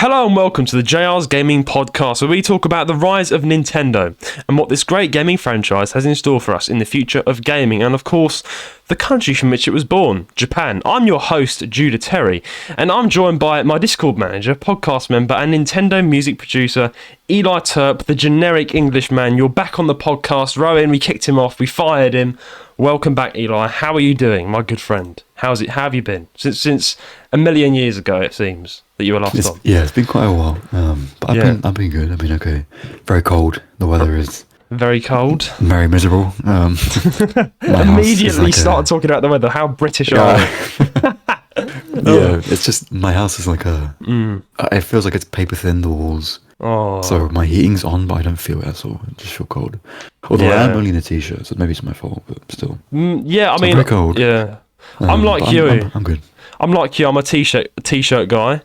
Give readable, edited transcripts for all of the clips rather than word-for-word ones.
Hello and welcome to the JR's Gaming Podcast, where we talk about the rise of Nintendo and what this great gaming franchise has in store for us in the future of gaming, and of course, the country from which it was born, Japan. I'm your host, Judah Terry, and I'm joined by my Discord manager, podcast member, and Nintendo music producer, Eli Turp, the generic Englishman. You're back on the podcast. Roan, we kicked him off, we fired him. Welcome back, Eli. How are you doing, my good friend? How have you been? Since a million years ago, it seems, that you were last on. Yeah, it's been quite a while. But I've been good. I've been okay. Very cold. The weather is very cold. Very miserable. Immediately start talking about the weather. How British are you? Yeah, it's just my house is like it feels like it's paper thin, the walls. Oh. So my heating's on, but I don't feel it at all. I just feel cold. Although I am only in a t-shirt, so maybe it's my fault, but still. Yeah, I mean, very cold. Yeah. I'm like you. I'm good. I'm like you. I'm a t-shirt guy.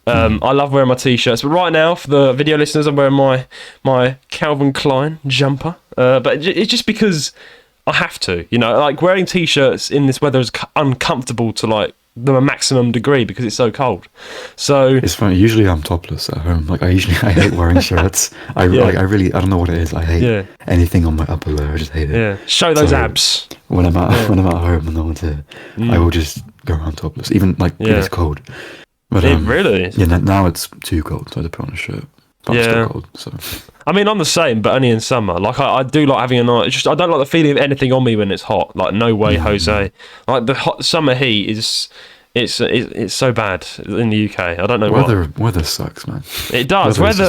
I love wearing my t-shirts, but right now, for the video listeners, I'm wearing my Calvin Klein jumper. But it's just because I have to. You know, like wearing t-shirts in this weather is uncomfortable to like the maximum degree because it's so cold. So it's funny. Usually I'm topless at home. Like I hate wearing shirts. I don't know what it is. I hate anything on my upper layer. I just hate it. Yeah, show those abs. When I'm at home and no one's here, I will just go around topless, even like if it's cold. But it really is. Yeah, now it's too cold, so I have to put on a shirt. But I'm still cold, so. I mean, I'm the same, but only in summer. Like, I do like having a night. It's just I don't like the feeling of anything on me when it's hot. Like, no way, Jose. Like the hot summer heat is. It's so bad in the UK. I don't know weather sucks, man. It does. Weather's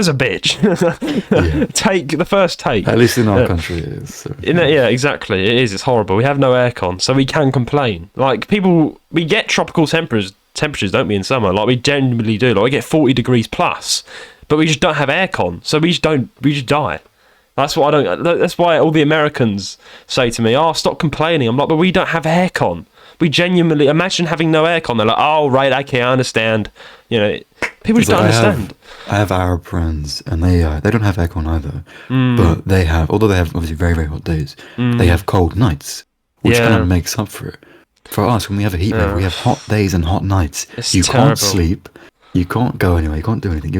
a bitch. Take the first take. At least in our country it is. So. Yeah, exactly. It is. It's horrible. We have no aircon, so we can complain. Like we get tropical temperatures, don't we, in summer? Like we genuinely do. Like we get 40 degrees plus, but we just don't have aircon, so we just die. That's what I don't. That's why all the Americans say to me, "Oh, stop complaining." I'm like, but we don't have aircon. We genuinely imagine having no aircon. They're like, "Oh, right, okay, I understand." You know, people just don't understand. I have Arab friends, and they don't have aircon either. But they have, although they have obviously very very hot days, they have cold nights, which kind of makes up for it. For us, when we have a heat wave, we have hot days and hot nights. You can't sleep. You can't go anywhere. You can't do anything.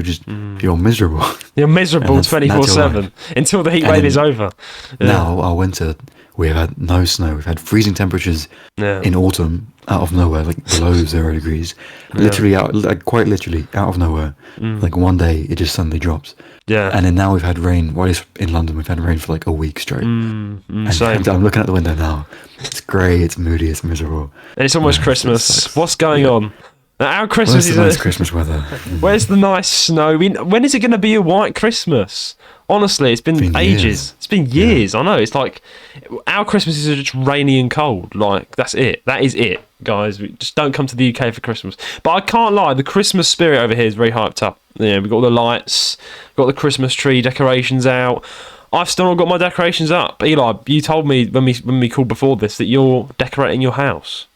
You're miserable. You're miserable 24/7 until the heat wave is over. Now our winter, we've had no snow. We've had freezing temperatures in autumn out of nowhere, like below 0 degrees. Literally quite literally out of nowhere. Like one day it just suddenly drops. Yeah. And then now we've had rain. Well, in London we've had rain for like a week straight. And I'm looking out the window now. It's grey. It's moody. It's miserable. And it's almost Christmas. What's going on? Our Christmas is nice Christmas weather. Where's the nice snow? I mean, when is it going to be a white Christmas? Honestly, it's been ages. Years. It's been years. I know. It's like our Christmases are just rainy and cold. Like that's it. That is it, guys. We just don't come to the UK for Christmas. But I can't lie. The Christmas spirit over here is very hyped up. Yeah, we've got all the lights, got the Christmas tree decorations out. I've still not got my decorations up. Eli, you told me when we called before this that you're decorating your house.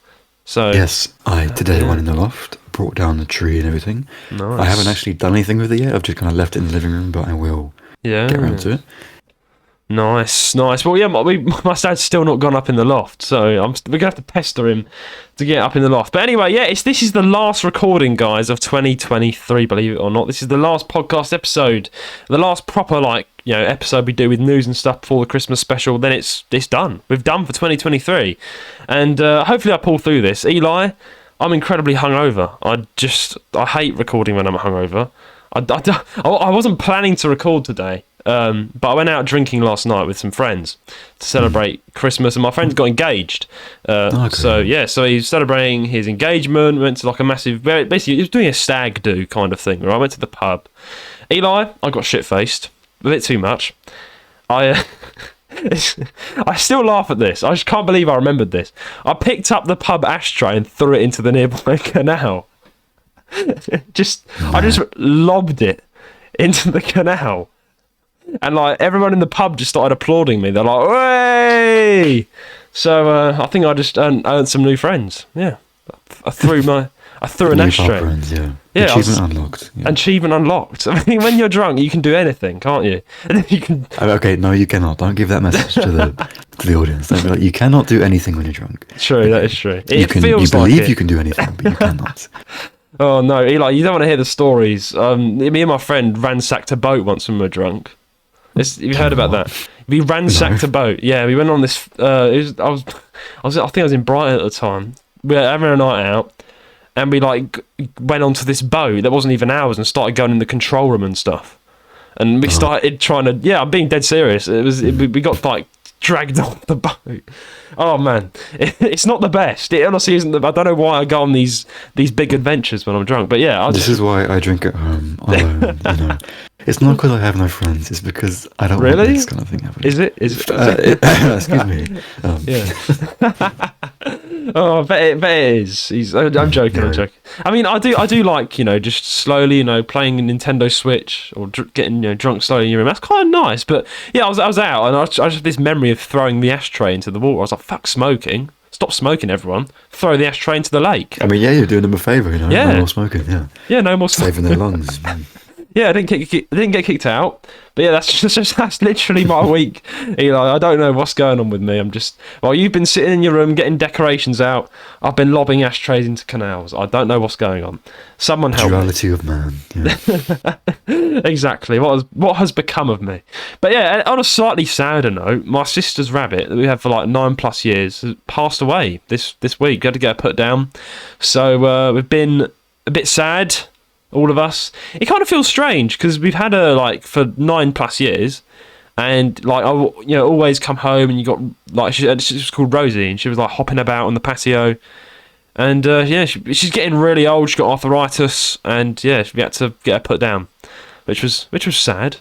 So yes, I today went in the loft, brought down the tree and everything. Nice. I haven't actually done anything with it yet. I've just kind of left it in the living room, but I will get around to it. Nice. Well, yeah, my dad's still not gone up in the loft, so we're gonna have to pester him to get up in the loft. But anyway, this is the last recording, guys, of 2023. Believe it or not, this is the last podcast episode, the last proper episode we do with news and stuff before the Christmas special. Then it's done. We've done for 2023, and hopefully I pull through this. Eli, I'm incredibly hungover. I hate recording when I'm hungover. I wasn't planning to record today. But I went out drinking last night with some friends to celebrate Christmas, and my friend got engaged. So he's celebrating his engagement. Went to like a massive, basically he was doing a stag do kind of thing. Right? I went to the pub. Eli, I got shit faced a bit too much. I still laugh at this. I just can't believe I remembered this. I picked up the pub ashtray and threw it into the nearby canal. I just lobbed it into the canal. And like everyone in the pub just started applauding me. They're like, "Hey!" So I think I just earned some new friends. Yeah, I threw an ashtray. Friends, yeah. Achievement unlocked. Yeah. Achievement unlocked. I mean, when you're drunk, you can do anything, can't you? And then you can. Okay, no, you cannot. Don't give that message to the audience. Don't be like, you cannot do anything when you're drunk. True, that is true. You believe you can do anything, but you cannot. Oh no, Eli, you don't want to hear the stories. Me and my friend ransacked a boat once when we were drunk. You heard about that? We ransacked a boat. Yeah, we went on this. I think I was in Brighton at the time. We were having a night out, and we like went onto this boat that wasn't even ours and started going in the control room and stuff. And we started trying to. Yeah, I'm being dead serious. We got like dragged off the boat. Oh man, it's not the best. It honestly isn't. I don't know why I go on these big adventures when I'm drunk. But yeah, this is why I drink at home alone. It's not because I have no friends. It's because I don't really want this kind of thing happening. Is it? Excuse me. Yeah. Oh, I bet it is. I'm joking. I'm joking. I mean, I do like just slowly playing a Nintendo Switch or getting drunk slowly in your room. That's kind of nice. But yeah, I was out and I just had this memory of throwing the ashtray into the water. I was like, fuck smoking. Stop smoking, everyone. Throw the ashtray into the lake. I mean, yeah, you're doing them a favour. Yeah. No more smoking. Yeah, no more smoking. Saving their lungs. Yeah, I didn't get kicked out. But yeah, that's literally my week, Eli. I don't know what's going on with me. You've been sitting in your room getting decorations out. I've been lobbing ashtrays into canals. I don't know what's going on. Someone help Duality of man. Yeah. Exactly. What has become of me? But yeah, on a slightly sadder note, my sister's rabbit that we had for like 9+ years has passed away this week. We had to get her put down. So we've been a bit sad. All of us. It kind of feels strange because we've had her like for 9+ years, and like I always come home and you got like she was called Rosie and she was like hopping about on the patio, and she's getting really old. She's got arthritis, and yeah, we had to get her put down, which was sad.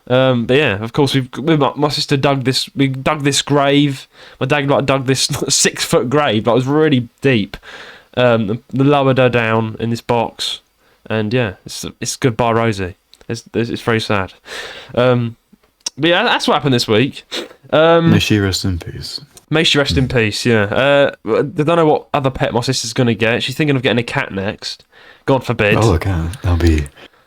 But yeah, of course my sister dug this. We dug this grave. My dad dug this 6-foot grave that was really deep. Lowered her down in this box. And yeah, it's goodbye, Rosie. It's very sad. But yeah, that's what happened this week. May she rest in peace. May she rest in peace. Yeah. I don't know what other pet my sister's gonna get. She's thinking of getting a cat next. God forbid. Oh, a cat. That'll be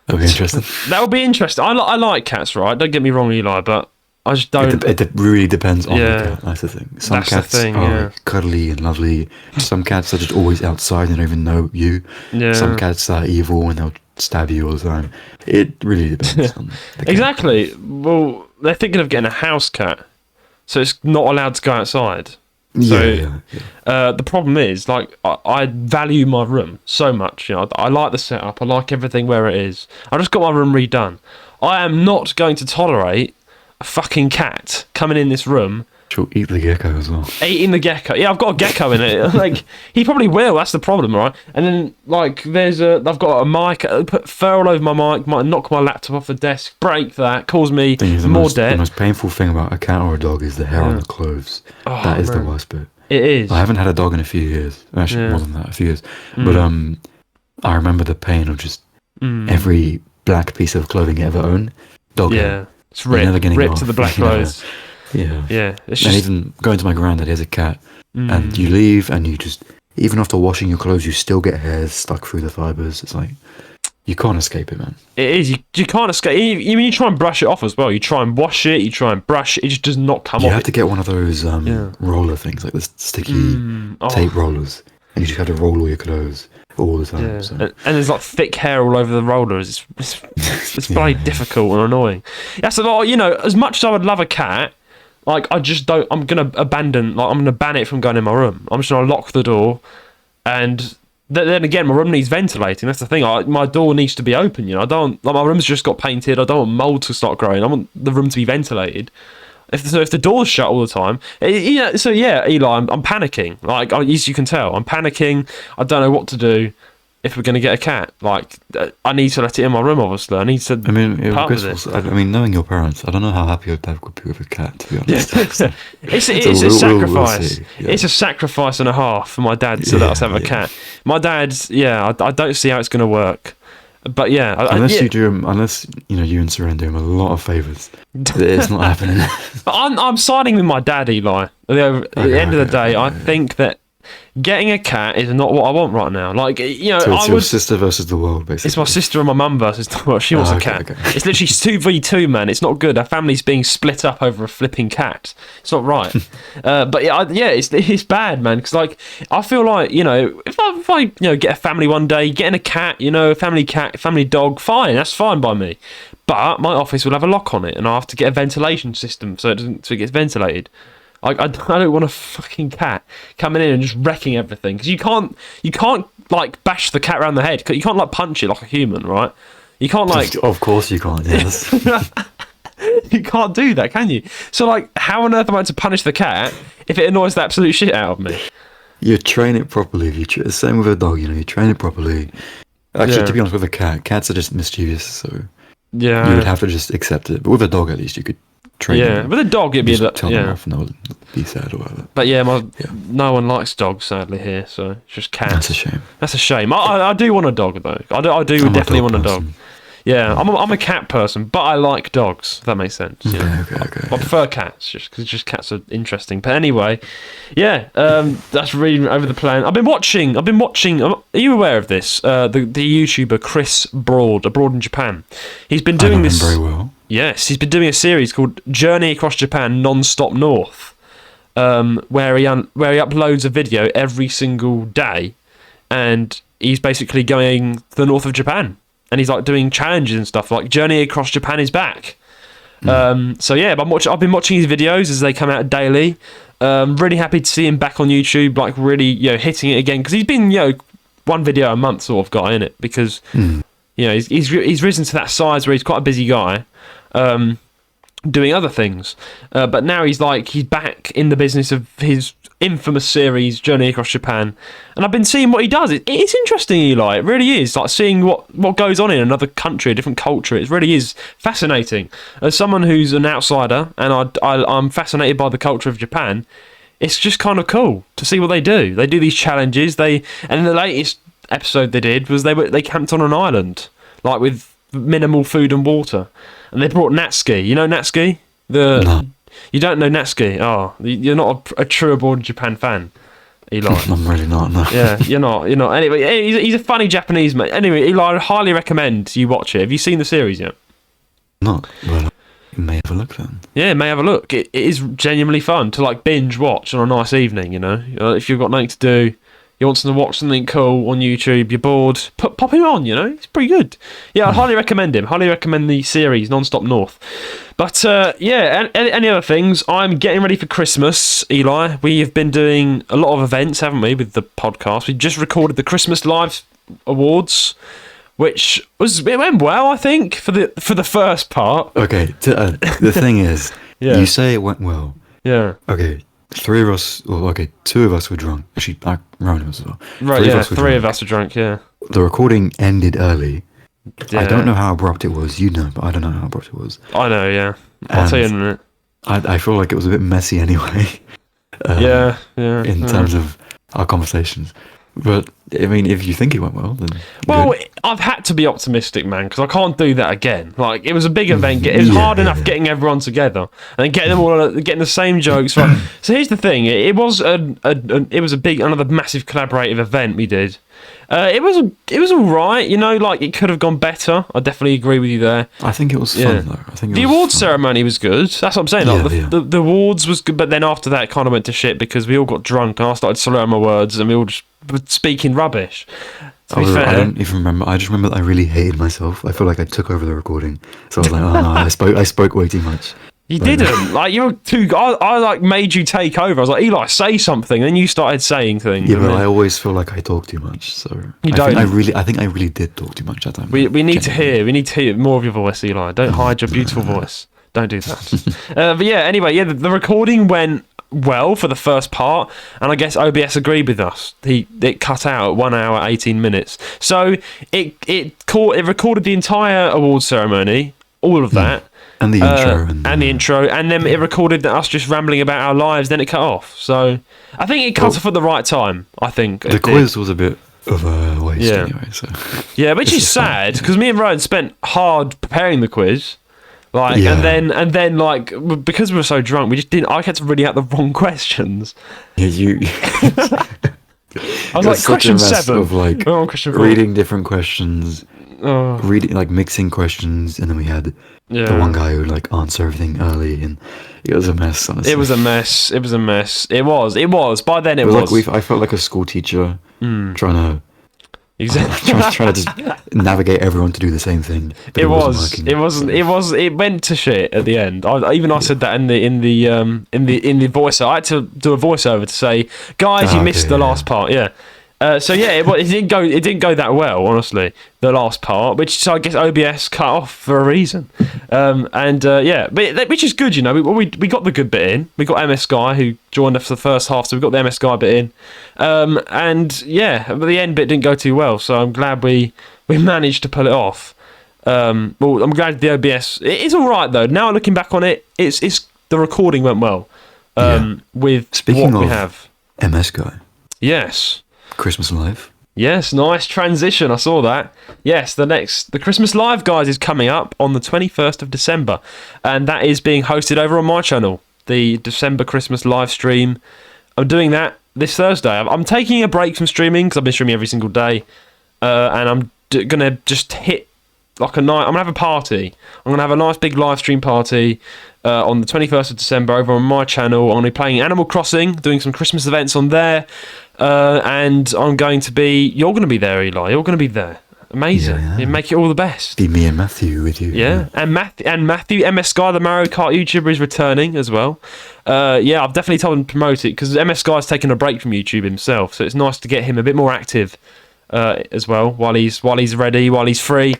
interesting. That would be interesting. I like cats, right? Don't get me wrong, Eli, but I just don't. It really depends on the cat. That's the thing. Some cats are cuddly and lovely. Some cats are just always outside and don't even know you. Yeah. Some cats are evil and they'll stab you all the time. It really depends on the cat. Exactly. Well, they're thinking of getting a house cat, so it's not allowed to go outside. So, the problem is, like, I value my room so much. I like the setup. I like everything where it is. I just got my room redone. I am not going to tolerate a fucking cat coming in this room. She'll eat the gecko as well. Eating the gecko. Yeah, I've got a gecko in it. Like, he probably will. That's the problem, right? And then, like, I've got a mic. Put fur all over my mic. Might knock my laptop off the desk. Break that. Cause me more debt. The most painful thing about a cat or a dog is the hair on the clothes. Oh, that is the worst bit. It is. I haven't had a dog in a few years. Actually, more than that, a few years. But I remember the pain of just every black piece of clothing you ever own. Dog hair. It's ripped to the black clothes. Yeah. It's and just... even going to my granddad, he has a cat, and you leave, and you just, even after washing your clothes, you still get hairs stuck through the fibres. It's like, you can't escape it, man. It is. You can't escape. Even you try and brush it off as well. You try and wash it. You try and brush it. It just does not come off. You have to get one of those roller things, like the sticky tape rollers, and you just have to roll all your clothes all the time. Yeah. So. And there's like thick hair all over the rollers. It's bloody difficult and annoying. That's a lot. As much as I would love a cat, like I just don't. I'm gonna abandon. Like I'm gonna ban it from going in my room. I'm just gonna lock the door, and then again, my room needs ventilating. That's the thing. My door needs to be open. I don't. Like my room's just got painted. I don't want mold to start growing. I want the room to be ventilated. If the door's shut all the time, so yeah, Eli, I'm panicking. Like as you can tell, I'm panicking. I don't know what to do if we're going to get a cat. Like I need to let it in my room. Obviously, I need to. I mean, knowing your parents, I don't know how happy your dad would be with a cat. To be honest, it's a sacrifice. It's a sacrifice and a half for my dad to let us have a cat. My dad, I don't see how it's going to work. But yeah, unless you do you and Saran do him a lot of favours, it's not happening. But I'm siding with my dad, Eli. At the end of the day, I think that getting a cat is not what I want right now. Like, you know, So it's I your would. sister versus the world, basically. It's my sister and my mum versus the world. She wants a cat. Okay. It's literally 2v2, man. It's not good. Our family's being split up over a flipping cat. It's not right. But yeah, it's bad, man. Because like, I feel like, you know, if I you know, get a family one day, getting a cat, you know, a family cat, family dog, fine. That's fine by me. But my office will have a lock on it, and I have to get a ventilation system so it gets ventilated. I don't want a fucking cat coming in and just wrecking everything, because you can't like bash the cat around the head. You can't like punch it like a human, right? You can't like. Of course you can't. Yes. You can't do that, can you? So like, how on earth am I to punish the cat if it annoys the absolute shit out of me? You train it properly. Same with a dog. You know, you train it properly. Actually, to be honest, with a cat, cats are just mischievous, so Yeah, you would have to just accept it. But with a dog, at least you could train yeah. them. With a dog, it'd be Just tell them yeah. off and they'll be sad or whatever. But yeah, no one likes dogs, sadly, here, so it's just cats. That's a shame. That's a shame. I do want a dog, though. I do I'm definitely want a person. dog. Yeah, I'm a cat person, but I like dogs, if that makes sense. You know? Okay. I prefer cats, just because cats are interesting. But anyway, yeah, that's really over the plan. I've been watching. Are you aware of this? The YouTuber Chris Broad, abroad in Japan. He's been doing this very well. Yes, he's been doing a series called Journey Across Japan Non-Stop North, where he uploads a video every single day, and he's basically going to the north of Japan, and he's like doing challenges and stuff. Like Journey Across Japan is back. So yeah, I've been watching his videos as they come out daily. Really happy to see him back on YouTube, like really, you know, hitting it again, because he's been, you know, one video a month sort of guy, in it, because you know, he's risen to that size where he's quite a busy guy. Doing other things, but now he's back in the business of his infamous series Journey Across Japan, and I've been seeing what he does. It's interesting, Eli. It really is, like seeing what goes on in another country, a different culture. It really is fascinating. As someone who's an outsider, and I'm fascinated by the culture of Japan, it's just kind of cool to see what they do. They do these challenges. And the latest episode they did was they camped on an island, like with minimal food and water. And they brought Natsuki. You know Natsuki? No. You don't know Natsuki? Oh, you're not a true abroad Japan fan, Eli. I'm really not, no. Yeah, you're not. Anyway, he's a funny Japanese mate. Anyway, Eli, I highly recommend you watch it. Have you seen the series yet? Not. Well, you may have a look then. Yeah, may have a look. It is genuinely fun to like binge watch on a nice evening, you know? If you've got nothing to do, you want to watch something cool on YouTube, you're bored, pop him on, you know? It's pretty good. Yeah, I'd highly recommend him. Highly recommend the series, Non-Stop North. But, yeah, any other things? I'm getting ready for Christmas, Eli. We have been doing a lot of events, haven't we, with the podcast? We just recorded the Christmas Live Awards, which it went well, I think, for the first part. Okay, the thing is, Yeah. you say it went well. Yeah. Okay, two of us were drunk. Actually, Roan was as well. Right, three of us were drunk, yeah. The recording ended early. Yeah. I don't know how abrupt it was. You know, but I don't know how abrupt it was. I know, yeah. I'll tell you in a minute. I feel like it was a bit messy anyway. Yeah. In terms of our conversations. But, I mean, if you think it went well, then... Well, good. I've had to be optimistic, man, because I can't do that again. Like, it was a big event. It was hard enough getting everyone together and then getting them all, getting the same jokes. Right. So here's the thing: it was another massive collaborative event we did. It was all right, you know. Like, it could have gone better. I definitely agree with you there. I think it was fun, though. I think the awards ceremony was good. That's what I'm saying. Like, the awards was good, but then after that, it kind of went to shit because we all got drunk and I started slurring my words and we all just were speaking rubbish. To be fair, I don't even remember. I just remember that I really hated myself. I feel like I took over the recording, so I was like, "Oh no, I spoke way too much." You didn't. Like, you're too... I like made you take over. I was like, Eli, say something. And then you started saying things. Yeah, but I always feel like I talk too much. So you don't. I think I really did talk too much that time. We need to hear more of your voice, Eli. Don't hide your beautiful voice. Don't do that. But yeah, anyway, yeah, the recording went well for the first part, and I guess OBS agreed with us. It cut out at 1 hour 18 minutes. So it recorded the entire awards ceremony, all of that. And the intro. And the intro. And then it recorded us just rambling about our lives, then it cut off. So I think it cut off at the right time, I think. The quiz was a bit of a waste anyway. So. Yeah, which is sad, because me and Roan spent hard preparing the quiz. Like, and then like, because we were so drunk, we just didn't... I kept reading out the wrong questions. Yeah, you... I was It like, such a question mess 7. of like We're on question 4. reading different questions, Oh, reading like mixing questions, and then we had the one guy who would like answer everything early, and it was a mess. Honestly, It was a mess. It was a mess. It was. By then, it was was. like I felt like a school teacher trying to Exactly. trying to just navigate everyone to do the same thing. But It was. wasn't working, It wasn't. so. It was. It went to shit at the end. I said that in the voiceover. I had to do a voiceover to say, guys, you missed the last part. Yeah. So yeah, it didn't go. It didn't go that well, honestly. The last part, which so I guess OBS cut off for a reason. Yeah, but which is good, you know. We got the good bit in. We got MS Guy who joined us for the first half, so we got the MS Guy bit in. And yeah, but the end bit didn't go too well. So I'm glad we managed to pull it off. Well, I'm glad the OBS. It's all right though. Now looking back on it, it's the recording went well. With Speaking what we of have. MS Guy, Yes. Christmas Live. Yes, nice transition. I saw that. Yes, the Christmas Live, guys, is coming up on the 21st of December, and that is being hosted over on my channel, the December Christmas live stream. I'm doing that this Thursday. I'm taking a break from streaming because I've been streaming every single day, and I'm gonna just hit like a night. I'm gonna have a party. I'm gonna have a nice big live stream party on the 21st of December over on my channel. I'm gonna be playing Animal Crossing, doing some Christmas events on there. And you're going to be there, Eli. You're going to be there. Amazing. Yeah. You make it all the best. Be me and Matthew with you. Yeah. And Matthew, MS Guy, the Mario Kart YouTuber, is returning as well. Yeah, I've definitely told him to promote it because MS Guy's taken a break from YouTube himself, so it's nice to get him a bit more active as well while he's ready, while he's free.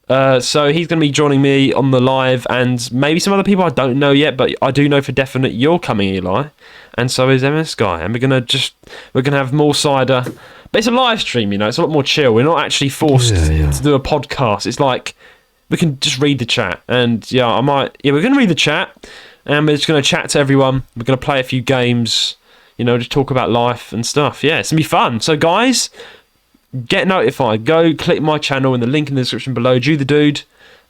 So he's going to be joining me on the live, and maybe some other people I don't know yet, but I do know for definite you're coming, Eli, and so is MS Guy, and we're gonna have more cider, but it's a live stream, you know, it's a lot more chill. We're not actually forced to do a podcast. It's like we can just read the chat, and we're gonna read the chat, and we're just gonna chat to everyone. We're gonna play a few games, you know, just talk about life and stuff. Yeah, it's gonna be fun. So guys, get notified. Go click my channel in the link in the description below, Jew the Dude,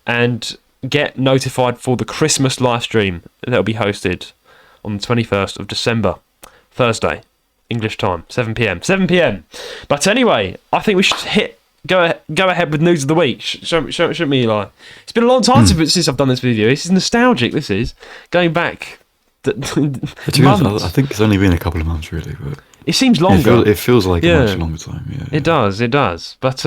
and get notified for the Christmas live stream that'll be hosted on the 21st of December, Thursday, English time, 7 p.m. 7 p.m. But anyway, I think we should go ahead with news of the week. Shouldn't we, Eli? It's been a long time since I've done this video. This is nostalgic. This is going back months. I think it's only been a couple of months, really, but it seems longer. It feels like a much longer time. Yeah, It does. But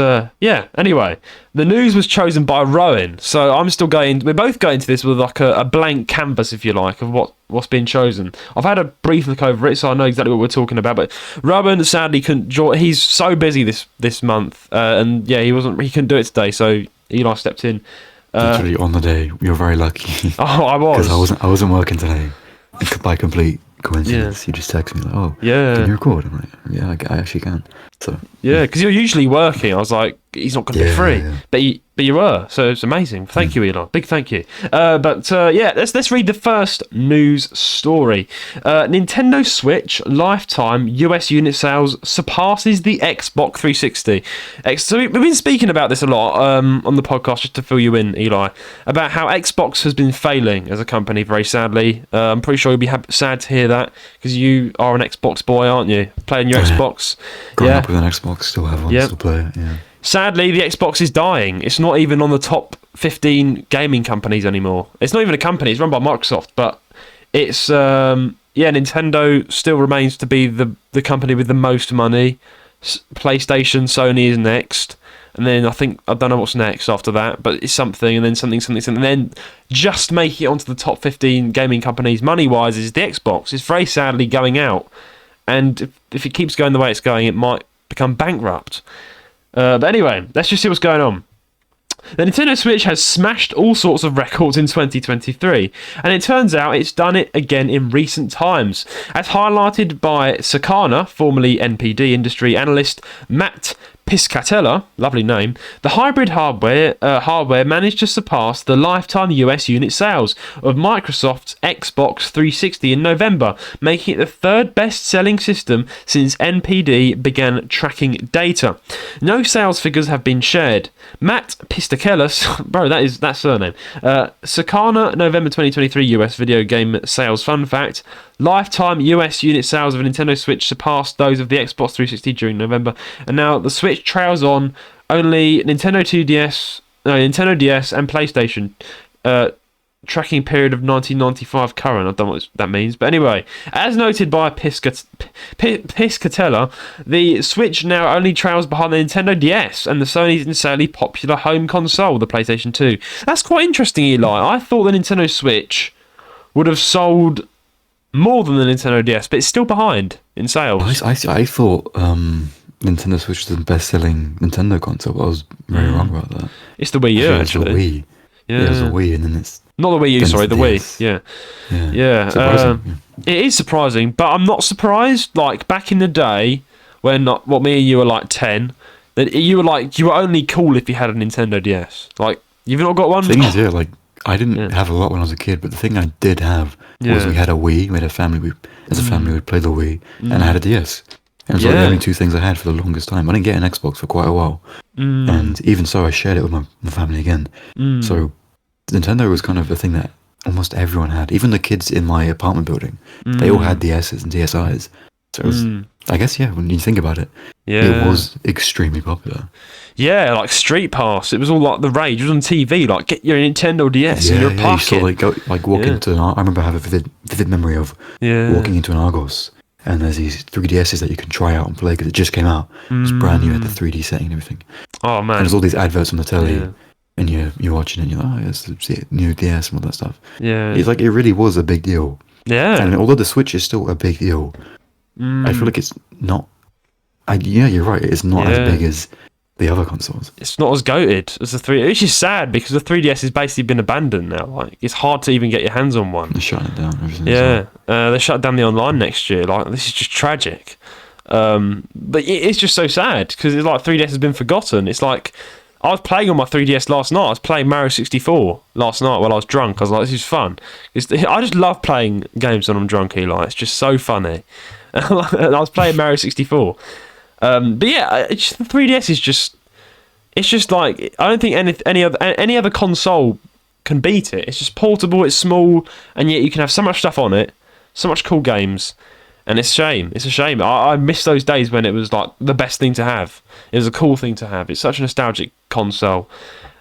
anyway, the news was chosen by Roan. So we're both going to this with like a blank canvas, if you like, of what's been chosen. I've had a brief look over it, so I know exactly what we're talking about. But Roan sadly couldn't join. He's so busy this month, and yeah, he couldn't do it today. So Eli stepped in. Literally on the day. You're very lucky. Oh, I was. Because I wasn't working today. By complete coincidence, you just text me like, "Oh, can you record?" I'm like, "Yeah, I actually can." So yeah, because you're usually working. I was like, he's not going to be free, but you were. So it's amazing. Thank you, Elon. Big thank you. Let's read the first news story. Nintendo Switch lifetime US unit sales surpasses the Xbox 360. So we've been speaking about this a lot on the podcast, just to fill you in, Eli, about how Xbox has been failing as a company, very sadly. I'm pretty sure you'll be sad to hear that because you are an Xbox boy, aren't you? Playing your Xbox. Growing up with an Xbox, still have one, still play it. Yeah. Sadly, the Xbox is dying. It's not even on the top 15 gaming companies anymore. It's not even a company. It's run by Microsoft, but it's Nintendo still remains to be the company with the most money. PlayStation, Sony is next, and then I don't know what's next after that, but it's something, and then something, and then just making it onto the top 15 gaming companies money-wise is the Xbox. It's very sadly going out, and if it keeps going the way it's going, it might become bankrupt. But anyway, let's just see what's going on. The Nintendo Switch has smashed all sorts of records in 2023, and it turns out it's done it again in recent times. As highlighted by Sakana, formerly NPD industry analyst Matt Piscatella, lovely name, the hybrid hardware managed to surpass the lifetime US unit sales of Microsoft's Xbox 360 in November, making it the third best-selling system since NPD began tracking data. No sales figures have been shared. Matt Piscatella, bro, that surname. Sakana, November 2023 US video game sales fun fact. lifetime US unit sales of a Nintendo Switch surpassed those of the Xbox 360 during November, and now the Switch trails on only Nintendo DS and PlayStation. Tracking period of 1995 current. I don't know what that means, but anyway, as noted by Piscatella, the Switch now only trails behind the Nintendo DS and the Sony's insanely popular home console, the PlayStation 2. That's quite interesting, Eli. I thought the Nintendo Switch would have sold more than the Nintendo DS, but it's still behind in sales. I thought Nintendo Switch was the best-selling Nintendo console, but I was very wrong about that. It's the Wii U, actually. It's the Wii. Yeah, it was a Wii, and then it's... Not the Wii U, sorry, the Wii. Yeah. Surprising. It is surprising, but I'm not surprised. Like, back in the day, when me and you were like 10, that you were only cool if you had a Nintendo DS. Like, you've not got one? The thing is, like, I didn't have a lot when I was a kid, but the thing I did have was we had a Wii. We had a family. As a family, we'd play the Wii, and I had a DS. And it was like the only two things I had for the longest time. I didn't get an Xbox for quite a while. And even so, I shared it with my family again. So Nintendo was kind of a thing that almost everyone had. Even the kids in my apartment building, they all had DSs and DSIs. So it was, I guess, when you think about it, it was extremely popular. Yeah, like Street Pass. It was all like the rage. It was on TV. Like, get your Nintendo DS in your pocket. You saw, walk into I remember I have a vivid memory of walking into an Argos. And there's these 3DSs that you can try out and play because it just came out. It was brand new, had the 3D setting and everything. Oh, man. And there's all these adverts on the telly, and you're watching it and you're like, oh, it's the new DS and all that stuff. Yeah. It's like, it really was a big deal. Yeah. And although the Switch is still a big deal, I feel like it's not... you're right, it's not as big as the other consoles. It's not as goated as the 3DS. Which is sad because the 3DS has basically been abandoned now. Like, it's hard to even get your hands on one. They're shutting it down. They shut down the online next year. Like, this is just tragic. But it's just so sad because it's like 3DS has been forgotten. It's like, I was playing on my 3DS last night. I was playing Mario 64 last night while I was drunk. I was like, this is fun. I just love playing games when I'm drunk, Eli. It's just so funny. And I was playing Mario 64. But yeah, the 3DS is just... It's just like... I don't think any other console can beat it. It's just portable, it's small, and yet you can have so much stuff on it. So much cool games. And it's a shame. It's a shame. I miss those days when it was like the best thing to have. It was a cool thing to have. It's such a nostalgic console.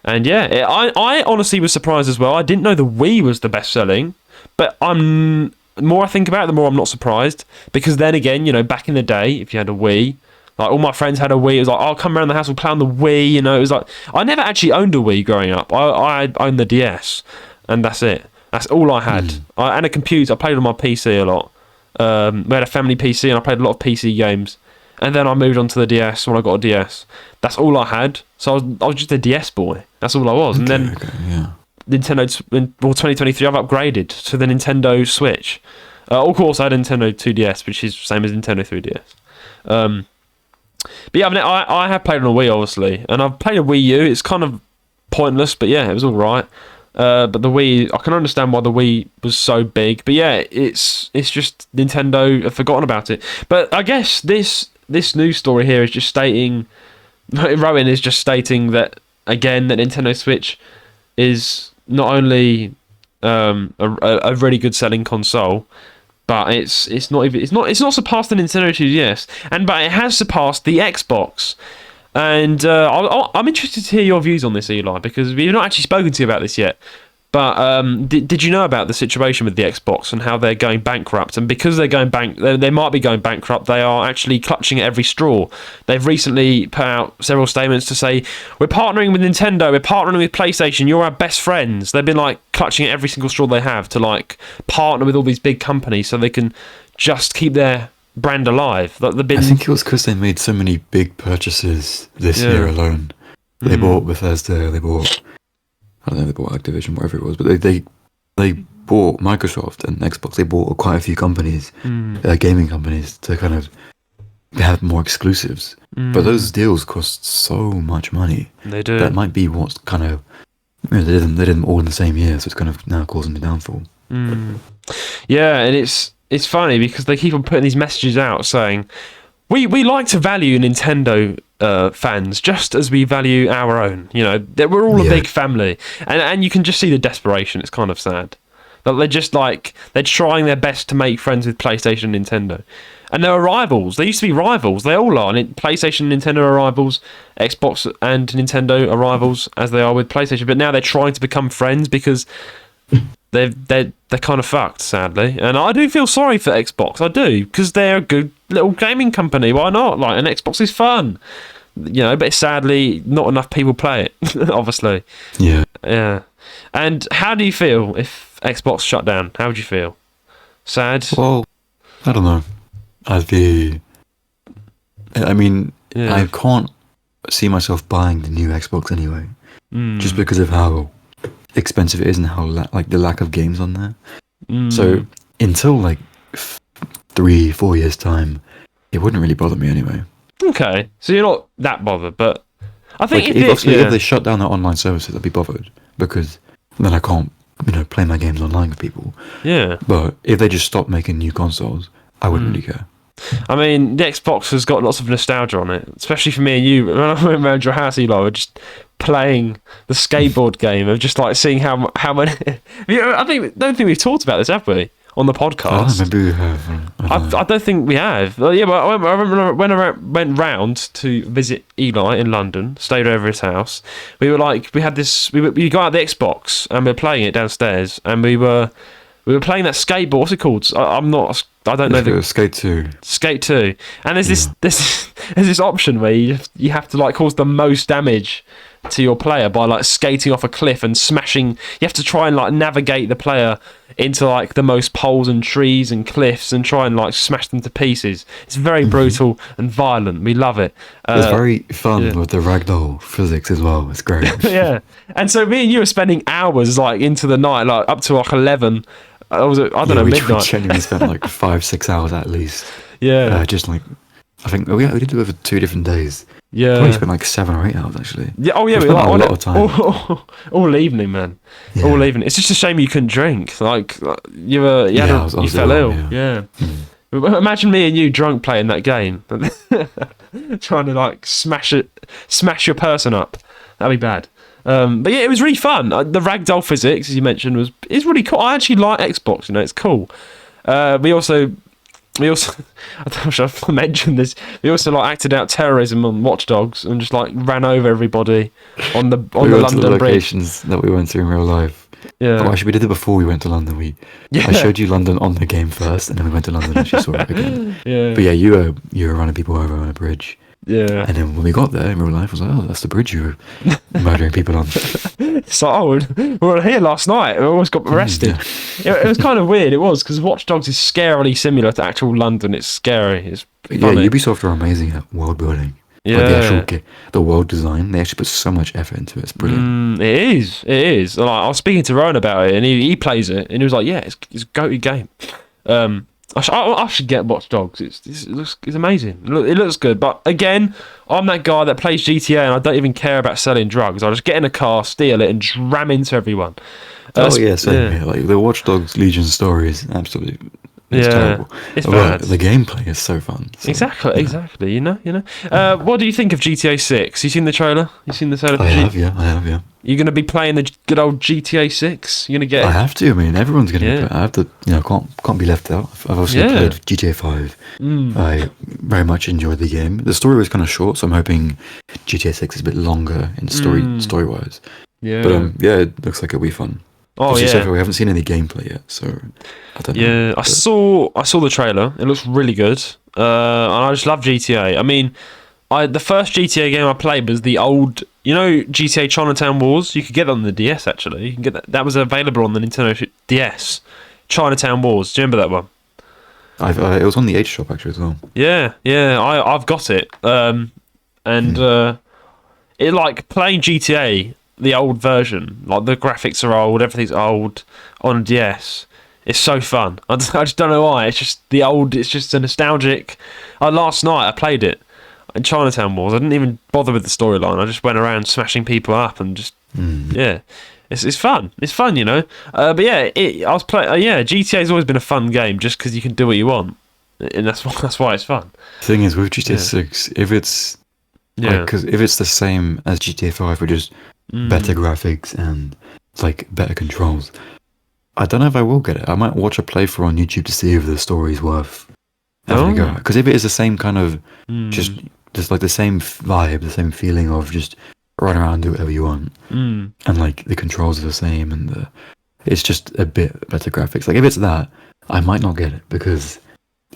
And I honestly was surprised as well. I didn't know the Wii was the best selling. But the more I think about it, the more I'm not surprised. Because then again, back in the day, if you had a Wii... Like, all my friends had a Wii. It was like, I'll come around the house and play on the Wii. It was like... I never actually owned a Wii growing up. I owned the DS. And that's it. That's all I had. And a computer. I played on my PC a lot. We had a family PC and I played a lot of PC games. And then I moved on to the DS when I got a DS. That's all I had. So I was just a DS boy. That's all I was. And then Nintendo... 2023, I've upgraded to the Nintendo Switch. Of course, I had a Nintendo 2DS, which is the same as Nintendo 3DS. But yeah, I have played on a Wii, obviously, and I've played a Wii U. It's kind of pointless, but yeah, it was all right. But the Wii, I can understand why the Wii was so big. But yeah, it's just Nintendo have forgotten about it. But I guess this news story here is just stating, Roan is just stating that again that Nintendo Switch is not only a really good selling console. But it's not surpassed the Nintendo 2DS, but it has surpassed the Xbox. And I'm interested to hear your views on this, Eli, because we've not actually spoken to you about this yet. But did you know about the situation with the Xbox and how they're going bankrupt? And because they're going they might be going bankrupt. They are actually clutching at every straw. They've recently put out several statements to say, we're partnering with Nintendo, we're partnering with PlayStation, you're our best friends. They've been like clutching at every single straw they have to like partner with all these big companies so they can just keep their brand alive. I think it was because they made so many big purchases this year alone. They bought Bethesda, they bought Activision, whatever it was, but they bought Microsoft and Xbox. They bought quite a few companies, gaming companies, to kind of have more exclusives. But those deals cost so much money. They do. That might be what's kind of... they did them all in the same year, so it's kind of now causing the downfall. Yeah, and it's funny because they keep on putting these messages out saying, we like to value Nintendo fans just as we value our own. We're all a big family, and you can just see the desperation. It's kind of sad. That they're just like they're trying their best to make friends with PlayStation and Nintendo. And there are rivals. They used to be rivals. They all are. And PlayStation and Nintendo are rivals. Xbox and Nintendo are rivals, as they are with PlayStation. But now they're trying to become friends because they're kind of fucked, sadly. And I do feel sorry for Xbox. I do, because they're a good little gaming company. Why not? Like, and Xbox is fun, But sadly, not enough people play it. Obviously. Yeah. Yeah. And how do you feel if Xbox shut down? How would you feel? Sad? Well, I don't know. I can't see myself buying the new Xbox anyway, just because of how expensive it is and how the lack of games on there. So until 3-4 years time, it wouldn't really bother me anyway. Okay, so you're not that bothered, but I think if they shut down their online services, I'd be bothered because then I can't play my games online with people. Yeah. But if they just stop making new consoles, I wouldn't really care. I mean, the Xbox has got lots of nostalgia on it, especially for me and you. When I went around your house, Eli, we're just playing the skateboard game of just seeing how many. I don't think we've talked about this, have we, on the podcast? Maybe we have. I don't think we have. Yeah, but I remember when I went round to visit Eli in London, stayed over his house. We got out the Xbox and we were playing it downstairs, and we were playing that skateboard. What's it called? I don't know. Skate 2. Skate 2. And there's this option where you have to cause the most damage to your player by skating off a cliff and smashing. You have to try and navigate the player into the most poles and trees and cliffs and try and smash them to pieces. It's very brutal and violent. We love it. It's very fun with the ragdoll physics as well. It's great. Yeah. And so me and you were spending hours into the night, up to 11. I don't know, midnight. We genuinely spent 5-6 hours at least. Yeah. I think we did it over 2 different days. Yeah. We spent 7 or 8 hours actually. Yeah. Oh yeah. We spent a lot of time. All evening, man. Yeah. All evening. It's just a shame you couldn't drink. You fell ill. Yeah. Imagine me and you drunk playing that game, trying to smash your person up. That'd be bad. But yeah, it was really fun. The ragdoll physics, as you mentioned, is really cool. I actually like Xbox. It's cool. We also I don't know if I mentioned this. We also like acted out terrorism on Watch Dogs and just like ran over everybody on the London the Bridge. locations that we went to in real life. Yeah. Oh, actually, we did it before we went to London. I showed you London on the game first, and then we went to London and actually saw it again. Yeah. But yeah, you were running people over on a bridge. Yeah. And then when we got there in real life, I was like, oh, that's the bridge you were murdering people on. It's like, oh, we were here last night. We almost got arrested. Yeah. It was kind of weird. It was, because Watch Dogs is scarily similar to actual London. It's scary. It's funny. Yeah, Ubisoft are amazing at world building. Yeah. Like the world design, they actually put so much effort into it. It's brilliant. It is. Like, I was speaking to Roan about it, and he plays it, and he was like, yeah, it's a go-to game. I should get Watch Dogs. It's amazing. It looks good. But again, I'm that guy that plays GTA and I don't even care about selling drugs. I just get in a car, steal it, and ram into everyone. Same here. Like the Watch Dogs Legion story is absolutely terrible. It's bad. The gameplay is so fun. So, exactly. You know. What do you think of GTA 6? You seen the trailer? You seen the trailer? I have, yeah. You're going to be playing the good old GTA 6? You're going to get it? I have to. I mean, everyone's going to. I have to. Can't be left out. I've also played GTA 5. I very much enjoyed the game. The story was kind of short, so I'm hoping GTA 6 is a bit longer in story wise. Yeah. But it looks like it'll be fun. Oh, so yeah. We haven't seen any gameplay yet, so I don't know. Yeah, I saw the trailer. It looks really good. And I just love GTA. I mean, the first GTA game I played was the old, GTA Chinatown Wars. You could get that on the DS, actually. You can get that. That was available on the Nintendo DS. Chinatown Wars. Do you remember that one? It was on the H Shop actually as well. Yeah. I've got it. It like playing GTA, the old version, like the graphics are old, everything's old on a DS. It's so fun. I just don't know why. It's just the old. It's just a nostalgic. Last night I played it in Chinatown Wars. I didn't even bother with the storyline. I just went around smashing people up and just It's fun. It's fun, But yeah, I was playing. GTA's always been a fun game just because you can do what you want, and that's why it's fun. The thing is with GTA 6, if it's because if it's the same as GTA 5 with just better graphics and like better controls, I don't know if I will get it. I might watch a playthrough on YouTube to see if the story's worth having a go. Because if it is the same kind of just like the same vibe, the same feeling of just run around and do whatever you want, and like the controls are the same, and it's just a bit better graphics. Like if it's that, I might not get it because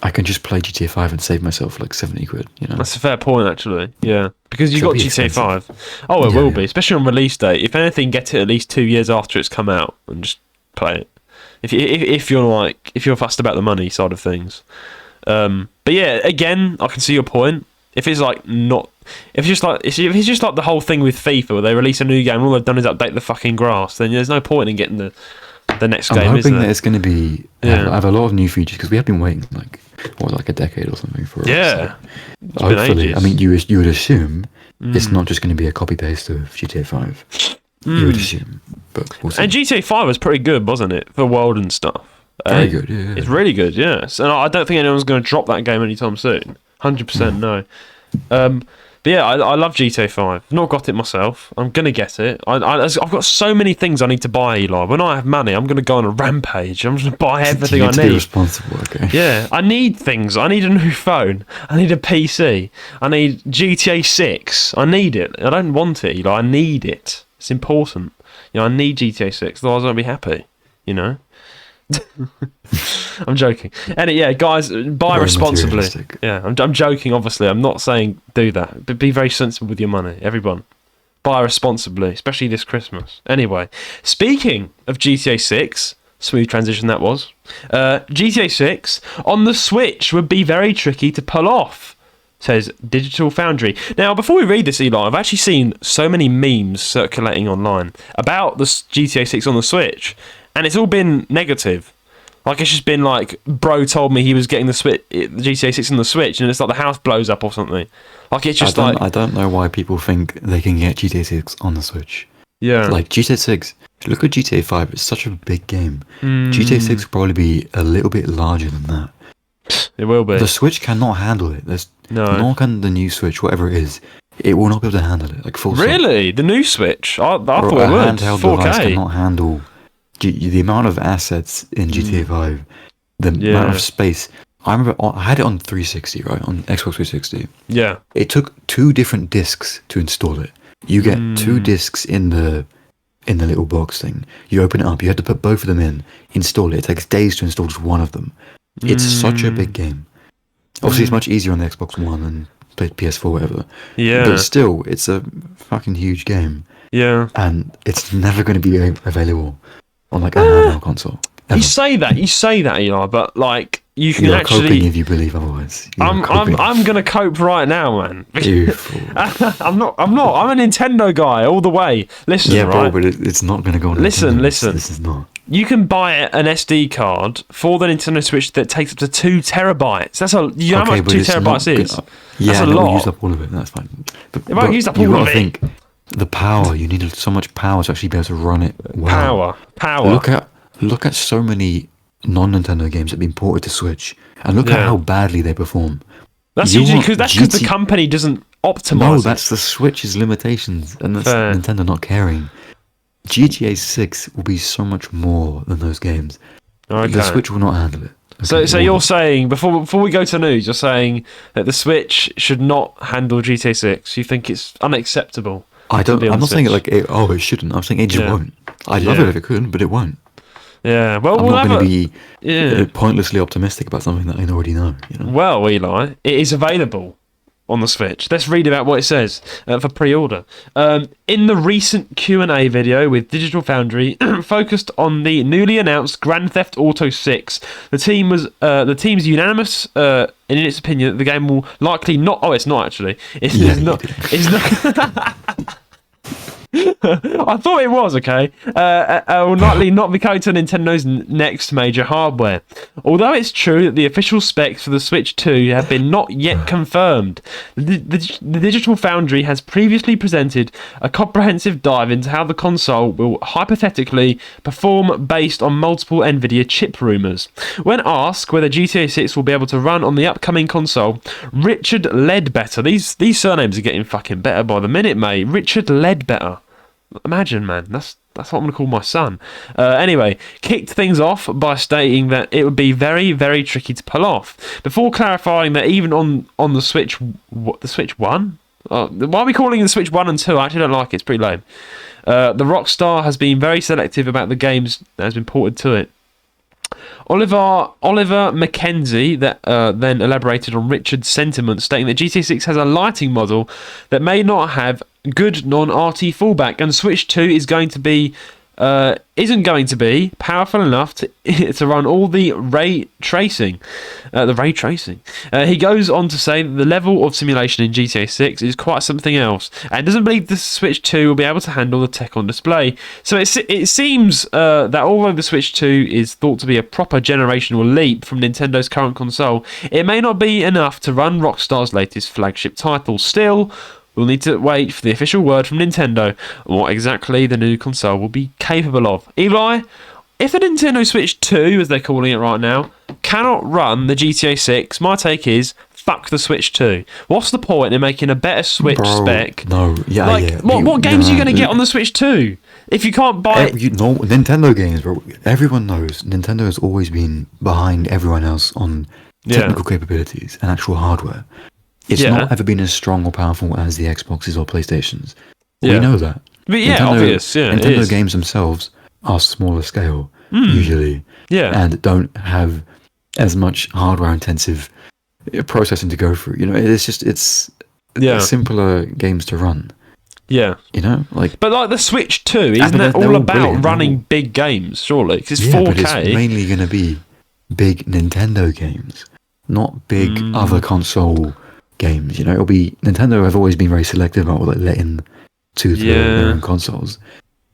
I can just play GTA 5 and save myself like 70 quid. You know, that's a fair point actually. Yeah, because you got GTA expensive. 5. Oh, it will be, especially on release date. If anything, get it at least 2 years after it's come out and just play it. If you're fussed about the money side of things. But yeah, again, I can see your point. If it's like not, if it's just like the whole thing with FIFA where they release a new game and all they've done is update the fucking grass, then there's no point in getting the next game. I'm hoping that it's going to be have a lot of new features because we have been waiting like a decade or something for it. Yeah, so hopefully, I mean, you would assume it's not just going to be a copy paste of GTA 5. You would assume, but we'll see. And GTA 5 was pretty good, wasn't it, for world and stuff? Very good. Yeah. It's really good. Yes, and I don't think anyone's going to drop that game anytime soon. 100% no. But yeah, I love GTA 5. I've not got it myself. I'm going to get it. I've got so many things I need to buy, Eli. When I have money, I'm going to go on a rampage. I'm just going to buy everything I need. You need to be responsible, okay? Yeah, I need things. I need a new phone. I need a PC. I need GTA 6. I need it. I don't want it, Eli. I need it. It's important. I need GTA 6, otherwise I won't be happy, I'm joking. And yeah, guys, buy responsibly. Yeah, I'm joking, obviously. I'm not saying do that, but be very sensible with your money, everyone. Buy responsibly, especially this Christmas. Anyway, speaking of GTA 6, smooth transition that was. GTA 6 on the Switch would be very tricky to pull off, says Digital Foundry. Now, before we read this, Eli, I've actually seen so many memes circulating online about the GTA 6 on the Switch, and it's all been negative. Like, it's just been like, bro told me he was getting the GTA 6 on the Switch, and it's like the house blows up or something. Like, it's just I don't know why people think they can get GTA 6 on the Switch. Yeah. Like, GTA 6, look at GTA 5, it's such a big game. GTA 6 will probably be a little bit larger than that. It will be. The Switch cannot handle it. Nor can the new Switch, whatever it is. It will not be able to handle it. Like, full Really? The new Switch? I thought it would. A handheld 4K. device cannot handle the amount of assets in GTA 5, the amount of space. I remember I had it on 360, right? On Xbox 360. Yeah. It took 2 different discs to install it. You get 2 discs in the little box thing. You open it up. You had to put both of them in, install it. It takes days to install just one of them. It's such a big game. Obviously, it's much easier on the Xbox One and PS4, whatever. Yeah. But still, it's a fucking huge game. Yeah. And it's never going to be available on like a handheld console. Ever. You say that, Eli, but like you can You're actually. coping if you believe otherwise. I'm gonna cope right now, man. You fool. I'm not. I'm a Nintendo guy all the way. Listen, yeah, right? bro, but it's not gonna go on. Listen. This is not. You can buy an SD card for the Nintendo Switch that takes up to 2 terabytes. That's how much 2 terabytes is. Yeah, that's a lot. Use up all of it. That's fine. But it won't use up all of it. Think the power. You need so much power to actually be able to run it well. Power. Look at so many non-Nintendo games that have been ported to Switch, and look at how badly they perform. That's usually because the company doesn't optimize. No, that's the Switch's limitations, and that's Nintendo not caring. GTA 6 will be so much more than those games. Okay. The Switch will not handle it. Okay, so you're saying, before we go to news, you're saying that the Switch should not handle GTA 6. You think it's unacceptable? I'm not saying it like, it shouldn't. I'm saying it just won't. I'd love it if it could, but it won't. Yeah, well, I'm not going to be pointlessly optimistic about something that I already know. Well, Eli, it is available on the Switch. Let's read about what it says for pre-order. In the recent Q&A video with Digital Foundry, focused on the newly announced Grand Theft Auto 6, the team's unanimous in its opinion that the game will likely not. Oh, it's not actually. It's not. I thought it was, okay. Will likely not be coming to Nintendo's next major hardware. Although it's true that the official specs for the Switch 2 have been not yet confirmed, the Digital Foundry has previously presented a comprehensive dive into how the console will hypothetically perform based on multiple Nvidia chip rumours. When asked whether GTA 6 will be able to run on the upcoming console, Richard Ledbetter, these surnames are getting fucking better by the minute, mate. Richard Ledbetter. Imagine, man, that's That's what I'm going to call my son. Anyway, kicked things off by stating that it would be very, very tricky to pull off. Before clarifying that even on the Switch... the Switch 1? Why are we calling it the Switch 1 and 2? I actually don't like it. It's pretty lame. The Rockstar has been very selective about the games that has been ported to it. Oliver Mackenzie then elaborated on Richard's sentiment, stating that GTA 6 has a lighting model that may not have good non-RT fallback, and Switch 2 isn't going to be powerful enough to run all the ray tracing. He goes on to say that the level of simulation in GTA 6 is quite something else, and doesn't believe the Switch 2 will be able to handle the tech on display. So it seems that although the Switch 2 is thought to be a proper generational leap from Nintendo's current console, it may not be enough to run Rockstar's latest flagship title. Still, we'll need to wait for the official word from Nintendo on what exactly the new console will be capable of. Eli, if the Nintendo Switch 2, as they're calling it right now, cannot run the GTA 6, my take is, fuck the Switch 2. What's the point in making a better Switch spec? No, yeah. What games are you going to get on the Switch 2? If you can't buy it... Nintendo games, bro. Everyone knows Nintendo has always been behind everyone else on technical capabilities and actual hardware. It's not ever been as strong or powerful as the Xboxes or PlayStations. We know that. But obvious. Yeah, Nintendo games themselves are smaller scale, usually. Yeah. And don't have as much hardware-intensive processing to go through. It's simpler games to run. Yeah. But the Switch 2, isn't that all about running big games, surely? Because it's 4K. But it's mainly going to be big Nintendo games, not big other console games. It'll be Nintendo have always been very selective about what they let in to their own consoles.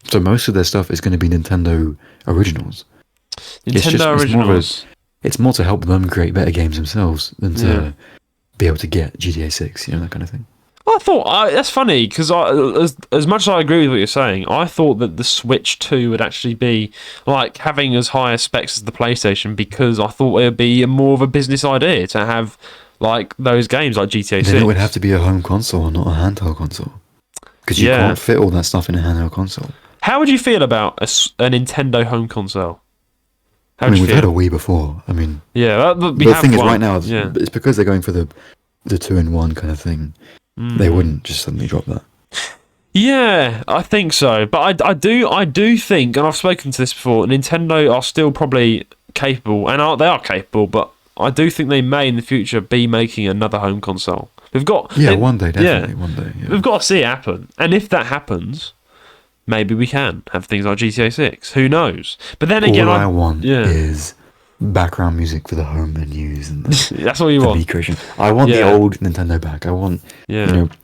So most of their stuff is going to be Nintendo originals. Originals. It's more to help them create better games themselves than to be able to get GTA 6, that kind of thing. I thought that's funny because as much as I agree with what you're saying, I thought that the Switch 2 would actually be like having as high specs as the PlayStation, because I thought it would be more of a business idea to have like those games like GTA 6. Then it would have to be a home console, not a handheld console, because you can't fit all that stuff in a handheld console. How would you feel about a Nintendo home console? We've had a Wii before. The thing is, right now, it's because they're going for the 2-in-1 kind of thing. They wouldn't just suddenly drop that. Yeah, I think so. But I do think, and I've spoken to this before, Nintendo are still probably capable, and they are capable, but I do think they may in the future be making another home console. One day, definitely, one day. Yeah. We've got to see it happen. And if that happens, maybe we can have things like GTA 6. Who knows? But then again, all I want is background music for the home menus and that's all you want. Creation. I want the old Nintendo back. I want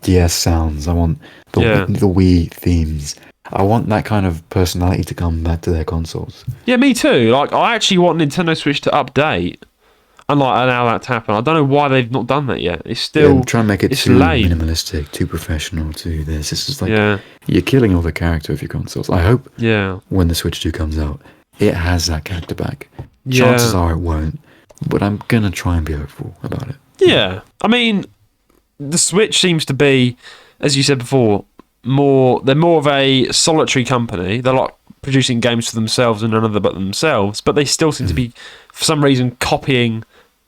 DS sounds. I want the Wii themes. I want that kind of personality to come back to their consoles. Yeah, me too. Like, I actually want Nintendo Switch to update and allow that to happen. I don't know why they've not done that yet. It's still trying to make it too minimalistic, too professional, too this. It's just like you're killing all the character of your consoles. I hope when the Switch 2 comes out, it has that character back. Chances are it won't, but I'm gonna try and be hopeful about it. Yeah, the Switch seems to be, as you said before, they're more of a solitary company. They're like producing games for themselves and none other but themselves, but they still seem to be, for some reason, copying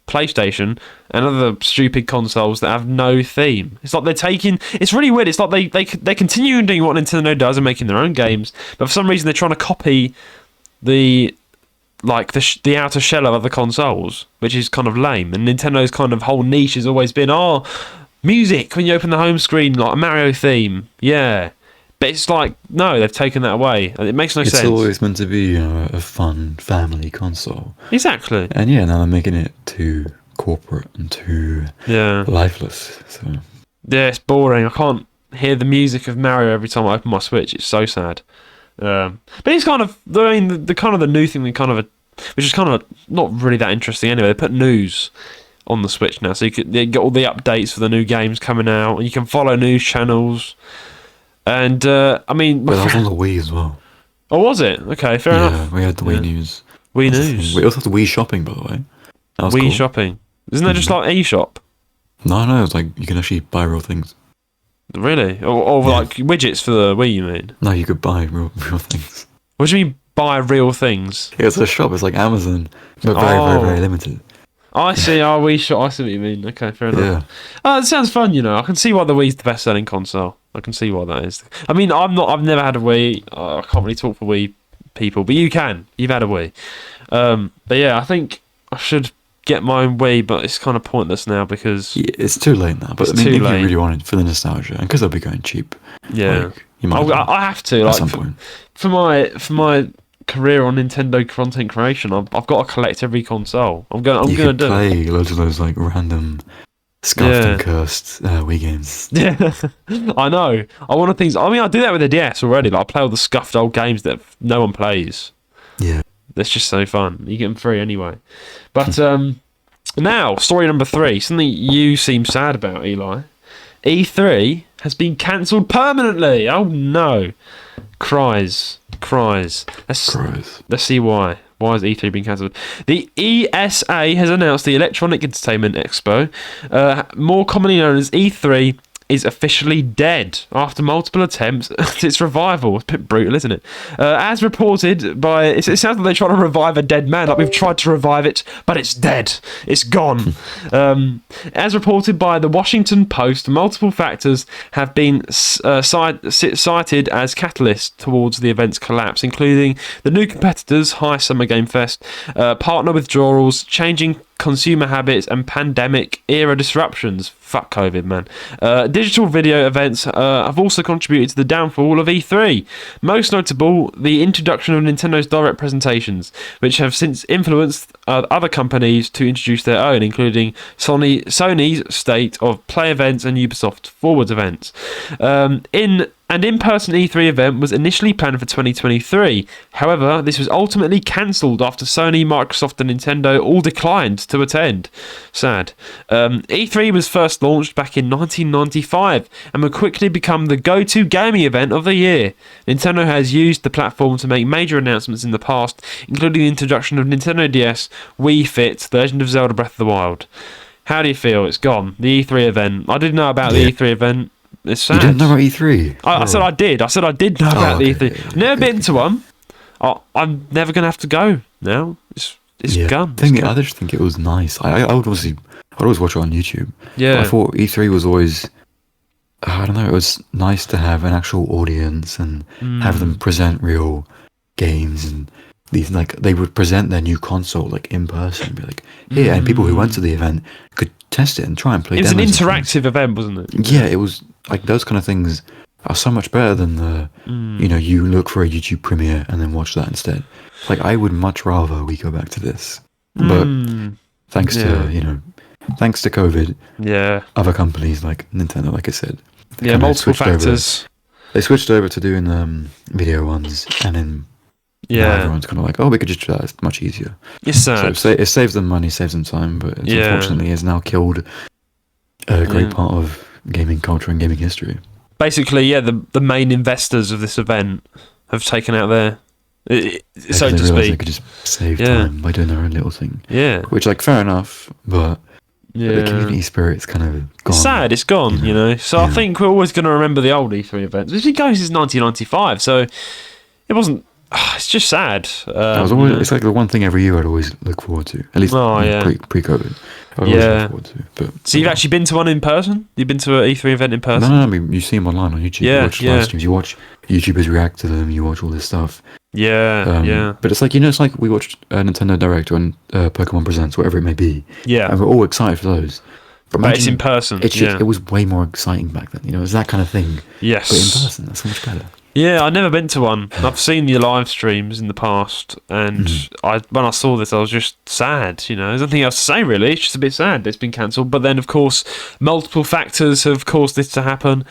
PlayStation and other stupid consoles that have no theme. It's like they're taking... It's really weird. It's like they're continuing doing what Nintendo does and making their own games, but for some reason they're trying to copy the outer shell of other consoles, which is kind of lame. And Nintendo's kind of whole niche has always been, music when you open the home screen, like a Mario theme. Yeah. But it's like, no, they've taken that away. It makes no sense. It's always meant to be a fun family console. Exactly. And now they're making it too corporate and too lifeless. So. Yeah, it's boring. I can't hear the music of Mario every time I open my Switch. It's so sad. But it's kind of, the new thing, which is kind of not really that interesting anyway. They put news on the Switch now, so you get all the updates for the new games coming out, and you can follow news channels. And but that was on the Wii as well. Oh, was it? Okay, fair enough. Yeah, we had the Wii News. Wii News. We also have the Wii Shopping, by the way. That was Wii Shopping. Isn't that just like eShop? No, it's like you can actually buy real things. Really? Or like widgets for the Wii, you mean? No, you could buy real things. What do you mean buy real things? Yeah, it's a shop. It's like Amazon, but very limited. I see. Wii shop. I see what you mean. Okay, fair enough. Yeah. It sounds fun. I can see why the Wii's the best-selling console. I can see why that is. I mean, I've never had a Wii. I can't really talk for Wii people, but you can. You've had a Wii. But yeah, I think I should get my own Wii, but it's kind of pointless now because it's too late now. But I mean, if you really want it for the nostalgia, and because they'll be going cheap. Yeah, like, you might I have to at some point. For my career on Nintendo content creation, I've got to collect every console. I'm going to do play loads of those like random scuffed and cursed Wii games. Yeah, I know. I want things. I mean, I do that with the DS already. Like I play all the scuffed old games that no one plays. Yeah, that's just so fun. You get them free anyway. But now, story number 3. Something you seem sad about, Eli. E3 has been cancelled permanently. Oh no! Cries. Let's see why. Why has E3 been cancelled? The ESA has announced the Electronic Entertainment Expo, more commonly known as E3, is officially dead after multiple attempts at its revival. It's a bit brutal, isn't it? As reported by... It sounds like they're trying to revive a dead man. Like we've tried to revive it, but it's dead. It's gone. As reported by the Washington Post, multiple factors have been cited as catalysts towards the event's collapse, including the new competitors, High Summer Game Fest, partner withdrawals, changing consumer habits, and pandemic-era disruptions. Fuck COVID, man. Digital video events have also contributed to the downfall of E3. Most notable, the introduction of Nintendo's direct presentations, which have since influenced other companies to introduce their own, including Sony's State of Play events and Ubisoft Forward events. An in-person E3 event was initially planned for 2023. However, this was ultimately cancelled after Sony, Microsoft and Nintendo all declined to attend. Sad. E3 was first launched back in 1995 and would quickly become the go-to gaming event of the year. Nintendo has used the platform to make major announcements in the past, including the introduction of Nintendo DS, Wii Fit, The Legend of Zelda Breath of the Wild. How do you feel? It's gone. The E3 event. I didn't know about the E3 event. It's sad. You didn't know about E3? I said I did. I said I did know about the E3. I've never been to one. I'm never going to have to go now. It's gone. I just think it was nice. I'd always watch it on YouTube. Yeah. But I thought E3 was always, I don't know, it was nice to have an actual audience and have them present real games, and these, like, they would present their new console like in person and be like, yeah, and people who went to the event could test it and try and play demos. It was an interactive event, wasn't it? Yeah, it was like those kind of things are so much better than the you look for a YouTube premiere and then watch that instead. Like, I would much rather we go back to this. But thanks to COVID, other companies like Nintendo, like I said, multiple factors. They switched over to doing video ones, and then now everyone's kind of like, we could just do that. It's much easier. It's sad. So it saves them money, saves them time, but unfortunately has now killed a great part of gaming culture and gaming history. Basically, the main investors of this event have taken out their, so to speak. They could just save time by doing their own little thing. Yeah. Which, like, fair enough, but the community spirit's kind of gone. It's sad, it's gone, So I think we're always going to remember the old E3 events. It's been going since 1995, so it wasn't. It's just sad. It's like the one thing every year I'd always look forward to. At least pre-COVID. I'd always look forward to. But, so you've actually been to one in person? You've been to an E3 event in person? No, I mean, you see them online on YouTube. You watch live streams. You watch YouTubers react to them. You watch all this stuff. But it's like, it's like we watched Nintendo Direct or Pokemon Presents, whatever it may be. Yeah. And we're all excited for those. But it's in person. It was way more exciting back then. It was that kind of thing. Yes. But in person, that's so much better. Yeah, I've never been to one. I've seen your live streams in the past, and when I saw this, I was just sad. There's nothing else to say, really. It's just a bit sad that it's been cancelled. But then, of course, multiple factors have caused this to happen.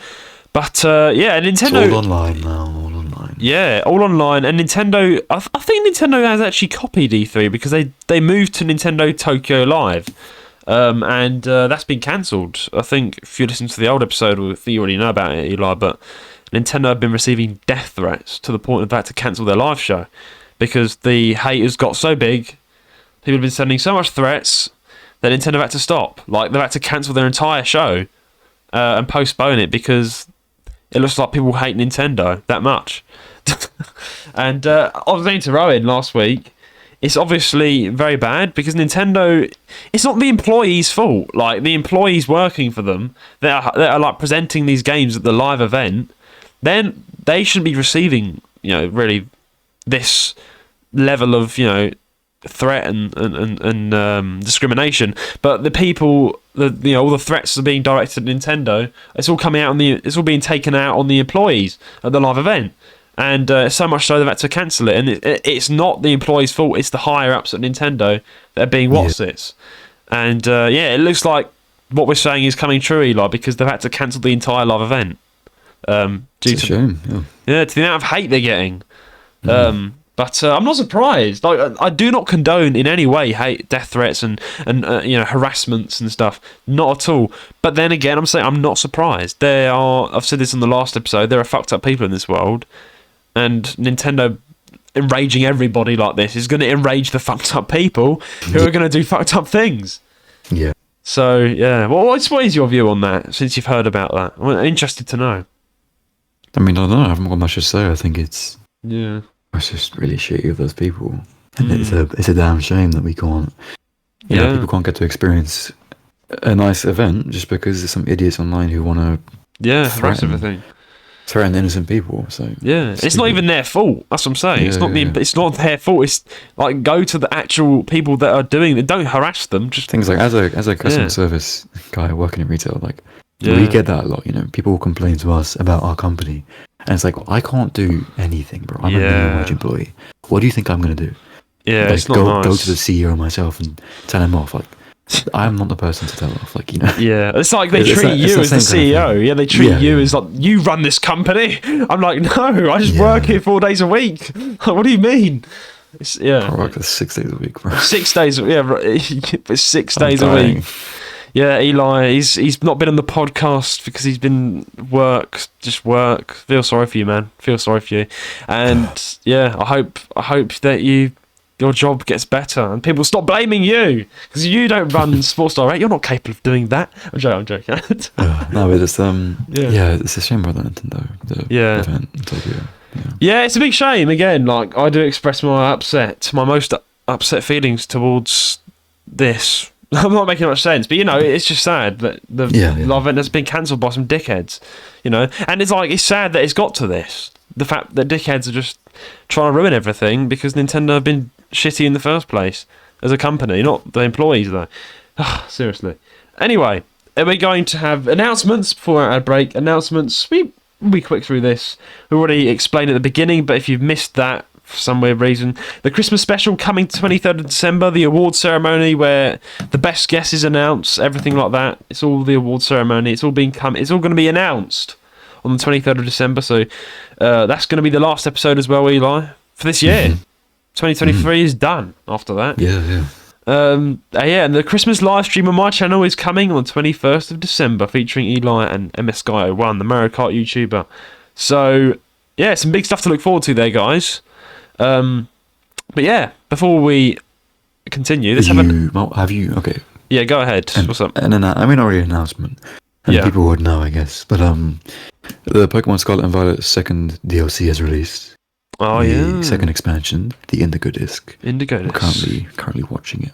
But, Nintendo... It's all online now, all online. Yeah, all online. And Nintendo... I think Nintendo has actually copied E3 because they moved to Nintendo Tokyo Live. And that's been cancelled. I think if you listen to the old episode, you already know about it, Eli, but Nintendo have been receiving death threats to the point of that to cancel their live show because the haters got so big, people have been sending so much threats that Nintendo had to stop. Like, they've had to cancel their entire show and postpone it because it looks like people hate Nintendo that much. And I was saying to Rowan last week, it's obviously very bad because Nintendo, it's not the employees' fault. Like, the employees working for them that are like presenting these games at the live event, then they shouldn't be receiving, really this level of, threat and discrimination. But the people, all the threats are being directed at Nintendo. It's all coming out it's all being taken out on the employees at the live event. And so much so they've had to cancel it. And it's not the employees' fault. It's the higher-ups at Nintendo that are being what's-its. And, it looks like what we're saying is coming true, Eli, because they've had to cancel the entire live event. It's a shame, to the amount of hate they're getting. But I'm not surprised. Like, I do not condone in any way hate, death threats, and harassments and stuff. Not at all. But then again, I'm saying I'm not surprised. I've said this in the last episode, there are fucked up people in this world. And Nintendo enraging everybody like this is going to enrage the fucked up people who are going to do fucked up things. Yeah. So, yeah. Well, what is your view on that, since you've heard about that? I'm interested to know. I mean, I don't know. I haven't got much to say. I think it's just really shitty of those people. And it's a damn shame that we can't, people can't get to experience a nice event just because there's some idiots online who want to harass everything. Threaten innocent people. So it's not even their fault. That's what I'm saying. It's not their fault. It's like, go to the actual people that are doing it. Don't harass them. Just things like, as a customer service guy working in retail, like we get that a lot. People will complain to us about our company, and it's like, I can't do anything, bro. I'm a minimum wage employee. What do you think I'm gonna do? Yeah, like, it's not nice. Go to the CEO myself and tell him off. Like, I'm not the person to tell off. Like, Yeah, it's like they treat you as the CEO. Yeah, they treat you as like, you run this company. I'm like, no, I just work here 4 days a week. What do you mean? I work 6 days a week, bro. 6 days, it's 6 days a week. Yeah, Eli, he's not been on the podcast because he's been just work. Feel sorry for you, man. Feel sorry for you. And I hope that your job gets better and people stop blaming you because you don't run Sports Direct. You're not capable of doing that. I'm joking. No, but it's it's a shame about the Nintendo event in Tokyo. Yeah, it's a big shame. Again, like, I do express my most upset feelings towards this. I'm not making much sense, but it's just sad that the live event has been cancelled by some dickheads. And it's sad that it's got to this. The fact that dickheads are just trying to ruin everything because Nintendo have been shitty in the first place as a company, not the employees though. Seriously. Anyway, are we going to have announcements before our ad break? Announcements. We'll be quick through this. We already explained at the beginning, but if you've missed that for some weird reason, the Christmas special coming 23rd of December, the award ceremony where the best guest is announced, everything like that. It's all the award ceremony. It's all going to be announced on the 23rd of December. So that's going to be the last episode as well, Eli, for this year. 2023 is done after that. And the Christmas live stream on my channel is coming on the 21st of December, featuring Eli and MSGuy01, the Mario Kart YouTuber. So, some big stuff to look forward to there, guys. But before we continue, let's okay. Yeah, go ahead. What's up? Already an announcement. And people would know, I guess. But the Pokemon Scarlet and Violet second DLC has released. The second expansion, the Indigo Disc. We're currently watching it.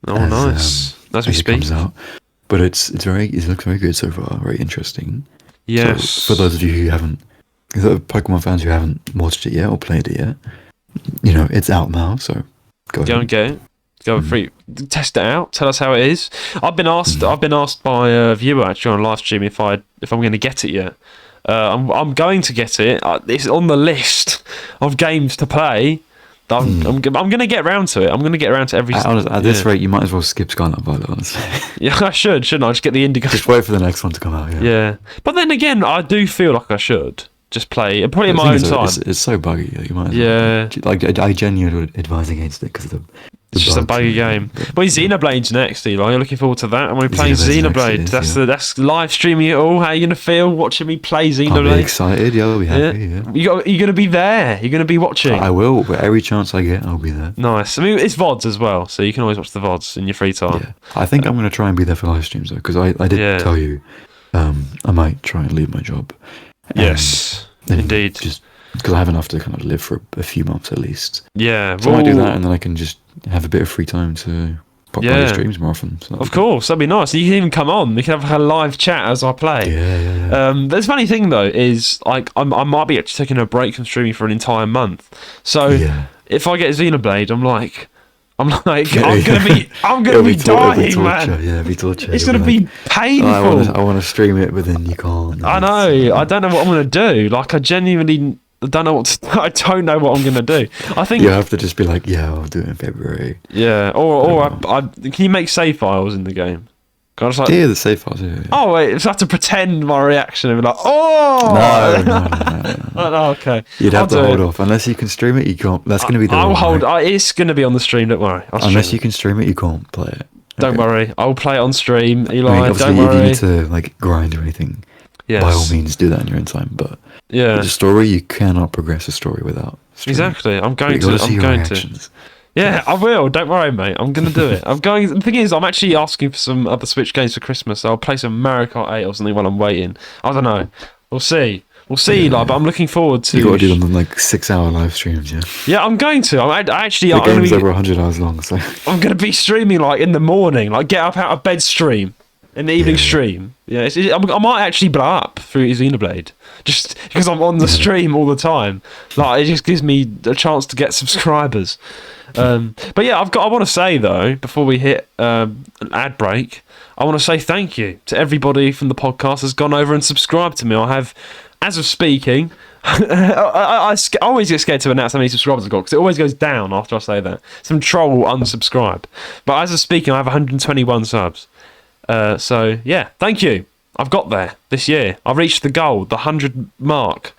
Oh, nice. As we speak. It comes out. But it looks very good so far. Very interesting. Yes. So for those of you who haven't, the Pokemon fans who haven't watched it yet or played it yet, it's out now. So go and get it. Go free. Test it out. Tell us how it is. I've been asked by a viewer actually on live stream if I'm going to get it yet. I'm going to get it. It's on the list of games to play. I'm going to get around to it. I'm going to get around to every. At this rate, you might as well skip Scarlet and Violet, honestly. Yeah, I shouldn't I? Just get the Indigo. Just wait for the next one to come out. Yeah. But then again, I do feel like I should just play. Probably in my own time. It's so buggy. You might. Like, I genuinely would advise against it because of the. It's just a buggy game. Well, Xenoblade's next, Eli. You're looking forward to that. And we're playing Xenoblade. That's live streaming it all. How are you going to feel watching me play Xenoblade? I'll be excited. I'll be happy. You're going to be there. You're going to be watching. I will. But every chance I get, I'll be there. Nice. I mean, it's VODs as well, so you can always watch the VODs in your free time. Yeah. I think I'm going to try and be there for live streams, though, because I did tell you I might try and leave my job. Yes, indeed. Just because I have enough to kind of live for a few months at least. Yeah. So I might do that, and then I can just have a bit of free time to pop by the streams more often. So of course, that'd be nice. You can even come on. We can have a live chat as I play. Yeah. The funny thing though is, like, I might be actually taking a break from streaming for an entire month. So if I get Xenoblade, I'm gonna be dying, man. Yeah, it'll be torture. It's gonna be painful. I want to stream it, but then you can't. I know. I don't know what I'm gonna do. Like, I genuinely don't know I don't know what I'm gonna do. I think you have to just be like, I'll do it in February. Yeah, or can you make save files in the game? The save files. Yeah. Oh wait, so I have to pretend my reaction and be like, oh no. Oh, okay. You'd have to hold off unless you can stream it. You can't. That's going to be the. I'll hold. It's going to be on the stream. Don't worry. Unless you can stream it, you can't play it. Don't worry. I'll play it on stream. Eli, I mean, don't worry. If you need to like grind or anything, by all means do that in your own time. But the story, you cannot progress a story without streaming. Exactly. I'm going to. Yeah, I will. Don't worry, mate. I'm going to do it. The thing is, I'm actually asking for some other Switch games for Christmas. So I'll play some Mario Kart 8 or something while I'm waiting. I don't know. We'll see. Eli, but I'm looking forward to. You got to do them on like 6-hour live streams, yeah. Yeah, I'm going to. The game's over 100 hours long, so I'm going to be streaming like in the morning, like get up out of bed stream, in the evening stream. Yeah, I might actually blow up through Xenoblade just because I'm on the stream all the time. Like, it just gives me a chance to get subscribers. But yeah, I want to say though, before we hit an ad break, I want to say thank you to everybody from the podcast has gone over and subscribed to me. I have, as of speaking, I always get scared to announce how many subscribers I've got because it always goes down after I say that. Some troll will unsubscribe. But as of speaking, I have 121 subs. So yeah, thank you. I've got there this year. I've reached the goal, the 100 mark.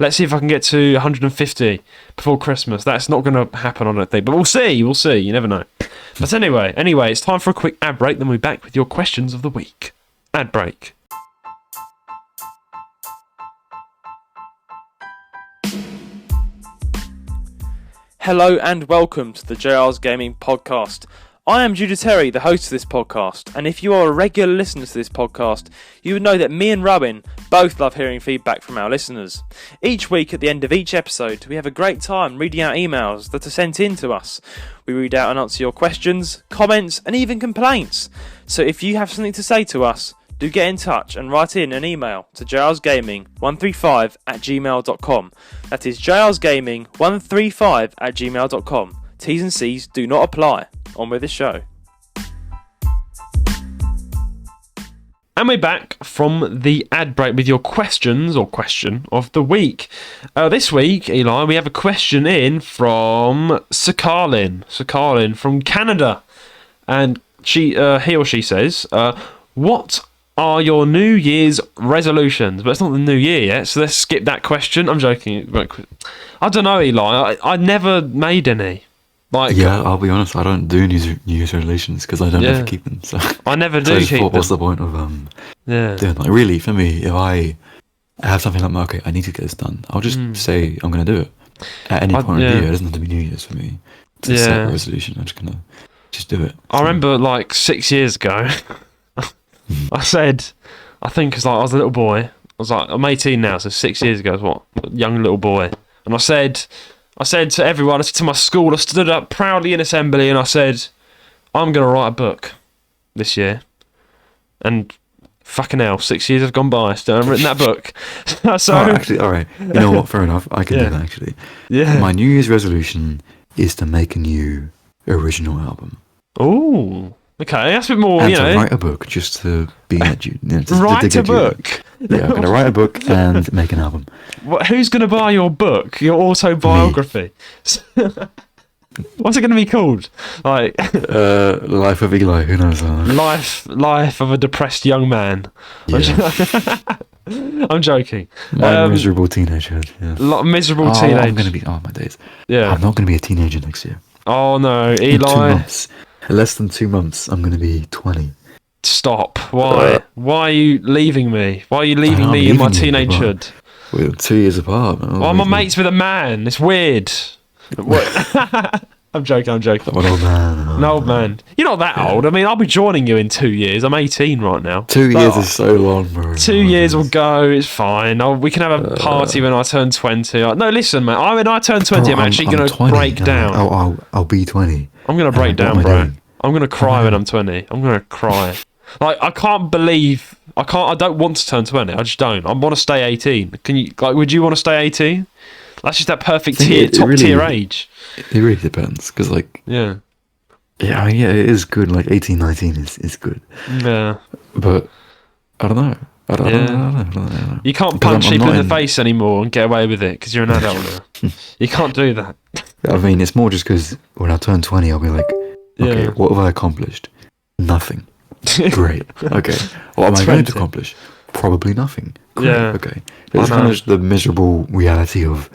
Let's see if I can get to 150 before Christmas. That's not going to happen, I don't think. But we'll see. We'll see. You never know. But anyway, it's time for a quick ad break. Then we'll be back with your questions of the week. Ad break. Hello and welcome to the JR's Gaming Podcast. I am Judah Terry, the host of this podcast, and if you are a regular listener to this podcast, you would know that me and Rowan both love hearing feedback from our listeners. Each week at the end of each episode, we have a great time reading out emails that are sent in to us. We read out and answer your questions, comments, and even complaints. So if you have something to say to us, do get in touch and write in an email to jrsgaming135@gmail.com. That is jrsgaming135@gmail.com. T's and C's do not apply. On with the show. And we're back from the ad break with your questions or question of the week. This week, Eli, we have a question in from Sakarlin. Sakarlin from Canada. And he or she says, what are your New Year's resolutions? But it's not the new year yet, so let's skip that question. I'm joking. I don't know, Eli. I never made any. I'll be honest, I don't do New Year's resolutions because I don't ever keep them. So I never do keep them. What's the point of doing like, really, for me, if I have something like, okay, I need to get this done, I'll just say I'm going to do it at any point of the year. It doesn't have to be New Year's for me to set a resolution. I'm just going to do it. I remember like 6 years ago, I said, I think because I was a little boy, I'm 18 now, so 6 years ago I was a young little boy, and I said to everyone, I said to my school, I stood up proudly in assembly and I said, I'm going to write a book this year. And fucking hell, 6 years have gone by, still haven't written that book. So, actually, all right. You know what? Fair enough. I can do that, actually. Yeah. My New Year's resolution is to make a new original album. Ooh. Okay, that's a bit more, and to write a book, just to be at you. Write a book? Yeah, I'm going to write a book and make an album. Who's going to buy your book, your autobiography? What's it going to be called? Like Life of Eli, who knows? Life of a depressed young man. Yeah. I'm joking. My miserable teenager. Yeah. Miserable teenager. I'm going to be, my days. Yeah. I'm not going to be a teenager next year. Oh no, Eli. In 2 months. Less than 2 months, I'm going to be 20. Stop. Why? Why are you leaving me? Why are you leaving me in my teenagehood? We're 2 years apart. My mate's with a man. It's weird. I'm joking. I'm an old man. No, man. You're not that old. I mean, I'll be joining you in 2 years. I'm 18 right now. 2 years is so long, bro. 2 years will go. It's fine. We can have a party when I turn 20. No, listen, man. When I turn 20, I'm actually going to break down. I'll be 20. I'm going to break down, bro. I'm going to cry when I'm 20. I'm going to cry. Like, I can't believe... I don't want to turn 20. I just don't. I want to stay 18. Can you... Like, would you want to stay 18? That's just that perfect top tier age. It really depends, because like yeah, I mean, yeah, it is good. Like 18, 19 is good. Yeah, but I don't know. I don't know. You can't punch people in the face anymore and get away with it because you're an adult now. You can't do that. I mean, it's more just because when I turn 20, I'll be like, okay, what have I accomplished? Nothing. Great. Okay. What am I going to accomplish? Probably nothing. Great. Yeah. Okay. It's kind of just the miserable reality of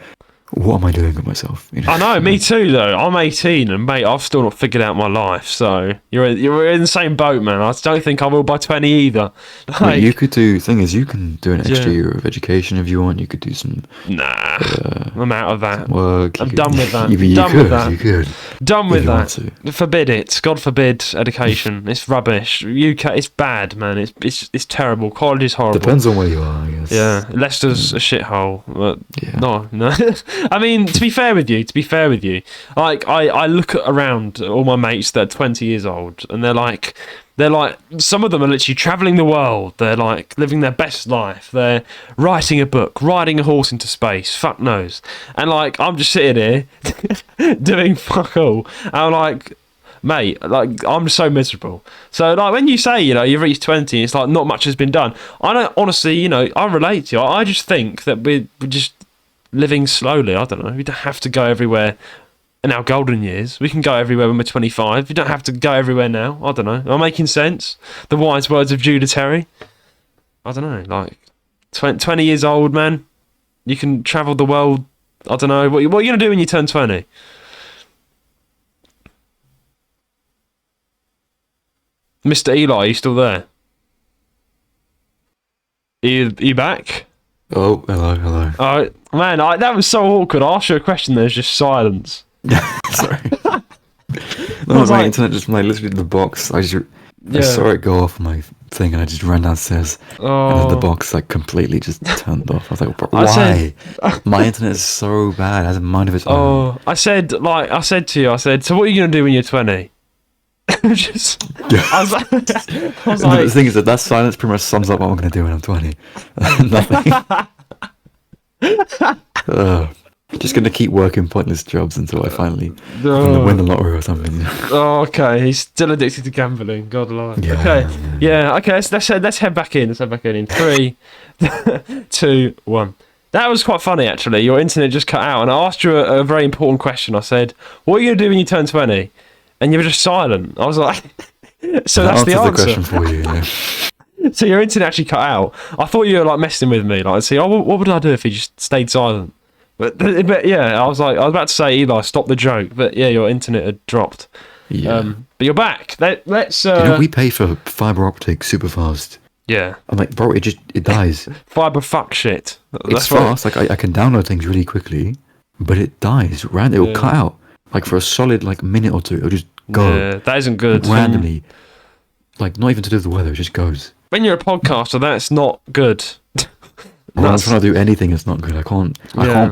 what am I doing with myself? You know? I know, me too though. I'm 18 and mate, I've still not figured out my life. So you're in the same boat, man. I don't think I will by 20 either. Like, well, you could do. Thing is, you can do an extra year of education if you want. You could do some. Nah, I'm out of that. Work. I'm done with that. You could. Done with that. Forbid it. God forbid education. It's rubbish. UK. It's bad, man. It's terrible. College is horrible. Depends on where you are, I guess. Yeah, Leicester's a shithole. But no. I mean, to be fair with you, like I look around at all my mates that are 20 years old, and they're like, some of them are literally travelling the world. They're like living their best life. They're writing a book, riding a horse into space. Fuck knows. And like, I'm just sitting here doing fuck all. And I'm like, mate, like I'm so miserable. So like when you say, you've reached 20, it's like not much has been done. I don't honestly, I relate to you. I just think that we're just living slowly. I don't know. We don't have to go everywhere in our golden years. We can go everywhere when we're 25. We don't have to go everywhere now. I don't know. Am I making sense? The wise words of Judah Terry. I don't know. Like 20 years old, man. You can travel the world. I don't know. What are you going to do when you turn 20? Mr. Eli, are you still there? Are you back? Oh, hello. Oh, man, that was so awkward. I asked you a question, there's just silence. Sorry. No, my internet just literally the box. I saw it go off my thing, and I just ran downstairs, and then the box completely just turned off. I was like, why? My internet is so bad. It has a mind of its own. I said to you, so what are you gonna do when you're 20? I was like, the thing is that silence pretty much sums up what I'm going to do when I'm 20. Nothing. Just going to keep working pointless jobs until I finally win the lottery or something. Okay. He's still addicted to gambling. God alive. Yeah. Okay. Let's head back in. In 3, 2, 1. That was quite funny, actually. Your internet just cut out, and I asked you a very important question. I said, "What are you going to do when you turn 20?" And you were just silent. I was like, so that's the answer. The question for you. Yeah. So your internet actually cut out. I thought you were like messing with me. Like, see, what would I do if he just stayed silent? But yeah, I was about to say, Eli, stop the joke. But yeah, your internet had dropped. Yeah. But you're back. Let's. We pay for fiber optic super fast. Yeah. I'm like, bro, it dies. Fiber fuck shit. It's fast. Like I can download things really quickly, but it dies. It will cut out. Like for a solid minute or two, it'll just go. Yeah, that isn't good. Randomly. Like not even to do with the weather, it just goes. When you're a podcaster, that's not good. When I'm trying to do anything, it's not good. I can't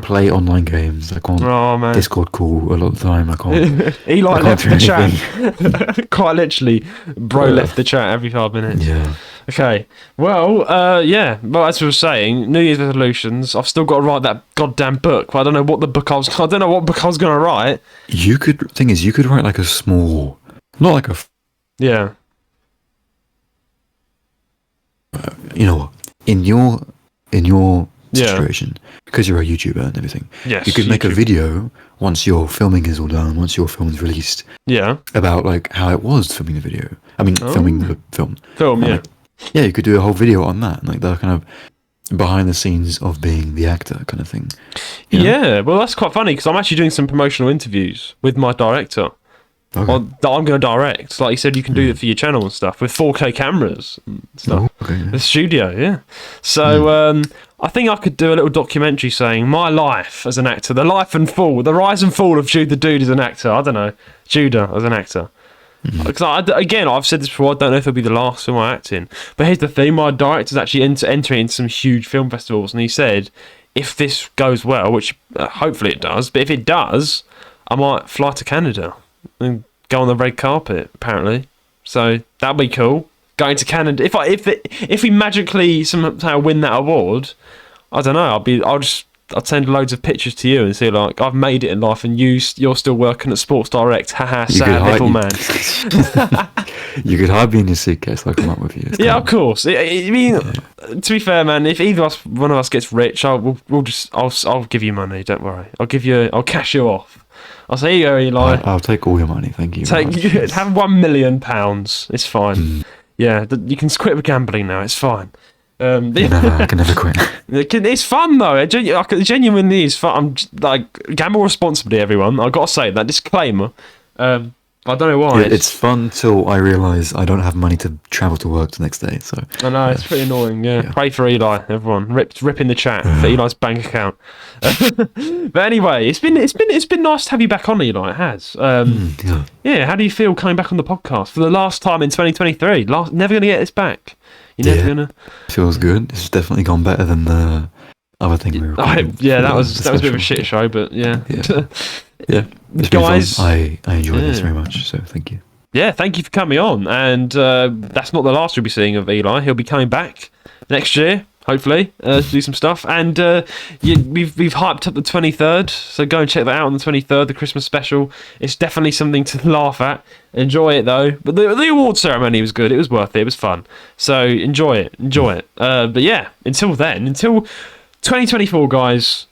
play online games. I can't Discord call a lot of the time. I can't. Eli left the chat. Quite literally, bro left the chat every 5 minutes. Yeah. Okay. Well, Well, as we were saying, New Year's resolutions. I've still got to write that goddamn book. But I don't know what book I was going to write. You could write like a small, not like a. Yeah. In your situation, because you're a YouTuber and everything, yes, you could make a video once your filming is all done, once your film's released. Yeah. About how it was filming the video. I mean, filming the film. Yeah, you could do a whole video on that, the kind of behind the scenes of being the actor kind of thing. Yeah, well, that's quite funny because I'm actually doing some promotional interviews with my director. Okay. or that I'm going to direct. Like you said, you can do it for your channel and stuff with 4K cameras and stuff. Oh, okay. The studio, yeah. So I think I could do a little documentary saying my life as an actor, the life and fall, the rise and fall of Jude the Dude as an actor. I don't know, Judah as an actor. Because again, I've said this before. I don't know if it'll be the last film I act in. But here's the thing: my director's actually entering into some huge film festivals, and he said, if this goes well, which hopefully it does, but if it does, I might fly to Canada and go on the red carpet. Apparently, so that'd be cool. Going to Canada. If we magically somehow win that award, I don't know. I'd send loads of pictures to you and say like, I've made it in life, and you're still working at Sports Direct. Haha, sad little man. You could hide me in your suitcase. I'll come up with you. Yeah, of course. I mean, to be fair, man, if one of us gets rich, I'll give you money. Don't worry. I'll cash you off. I'll say, here you go, Eli. I'll take all your money. Thank you. Have £1 million. It's fine. Yeah, you can quit with gambling now. It's fine. No, I can never quit. It's fun though. It genuinely is fun. I'm like, gamble responsibly, everyone. I've got to say that disclaimer. I don't know why. It's fun till I realise I don't have money to travel to work the next day. So I know it's pretty annoying. Yeah. Pray for Eli, everyone. Rip in the chat for Eli's bank account. But anyway, it's been nice to have you back on, Eli. It has. Yeah. How do you feel coming back on the podcast for the last time in 2023? Never gonna get this back. You're never gonna. Feels good. It's definitely gone better than the other thing we recorded. That was a bit of a shit show, but yeah. Yeah, guys, I enjoyed this very much, so thank you. Yeah, thank you for coming on, and that's not the last you'll be seeing of Eli. He'll be coming back next year, hopefully, to do some stuff. And we've hyped up the 23rd, so go and check that out on the 23rd, the Christmas special. It's definitely something to laugh at. Enjoy it though. But the award ceremony was good. It was worth it. It was fun. So enjoy it. But yeah, until then, until 2024, guys.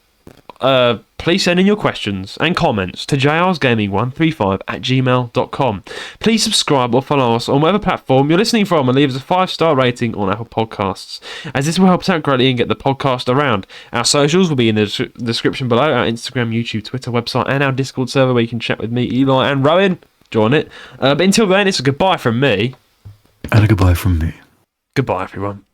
Please send in your questions and comments to jrsgaming135@gmail.com. Please subscribe or follow us on whatever platform you're listening from, and leave us a 5-star rating on Apple Podcasts, as this will help us out greatly and get the podcast around. Our socials will be in the description below: our Instagram, YouTube, Twitter, website, and our Discord server where you can chat with me, Eli, and Rowan. Join it. But until then, it's a goodbye from me. And a goodbye from me. Goodbye, everyone.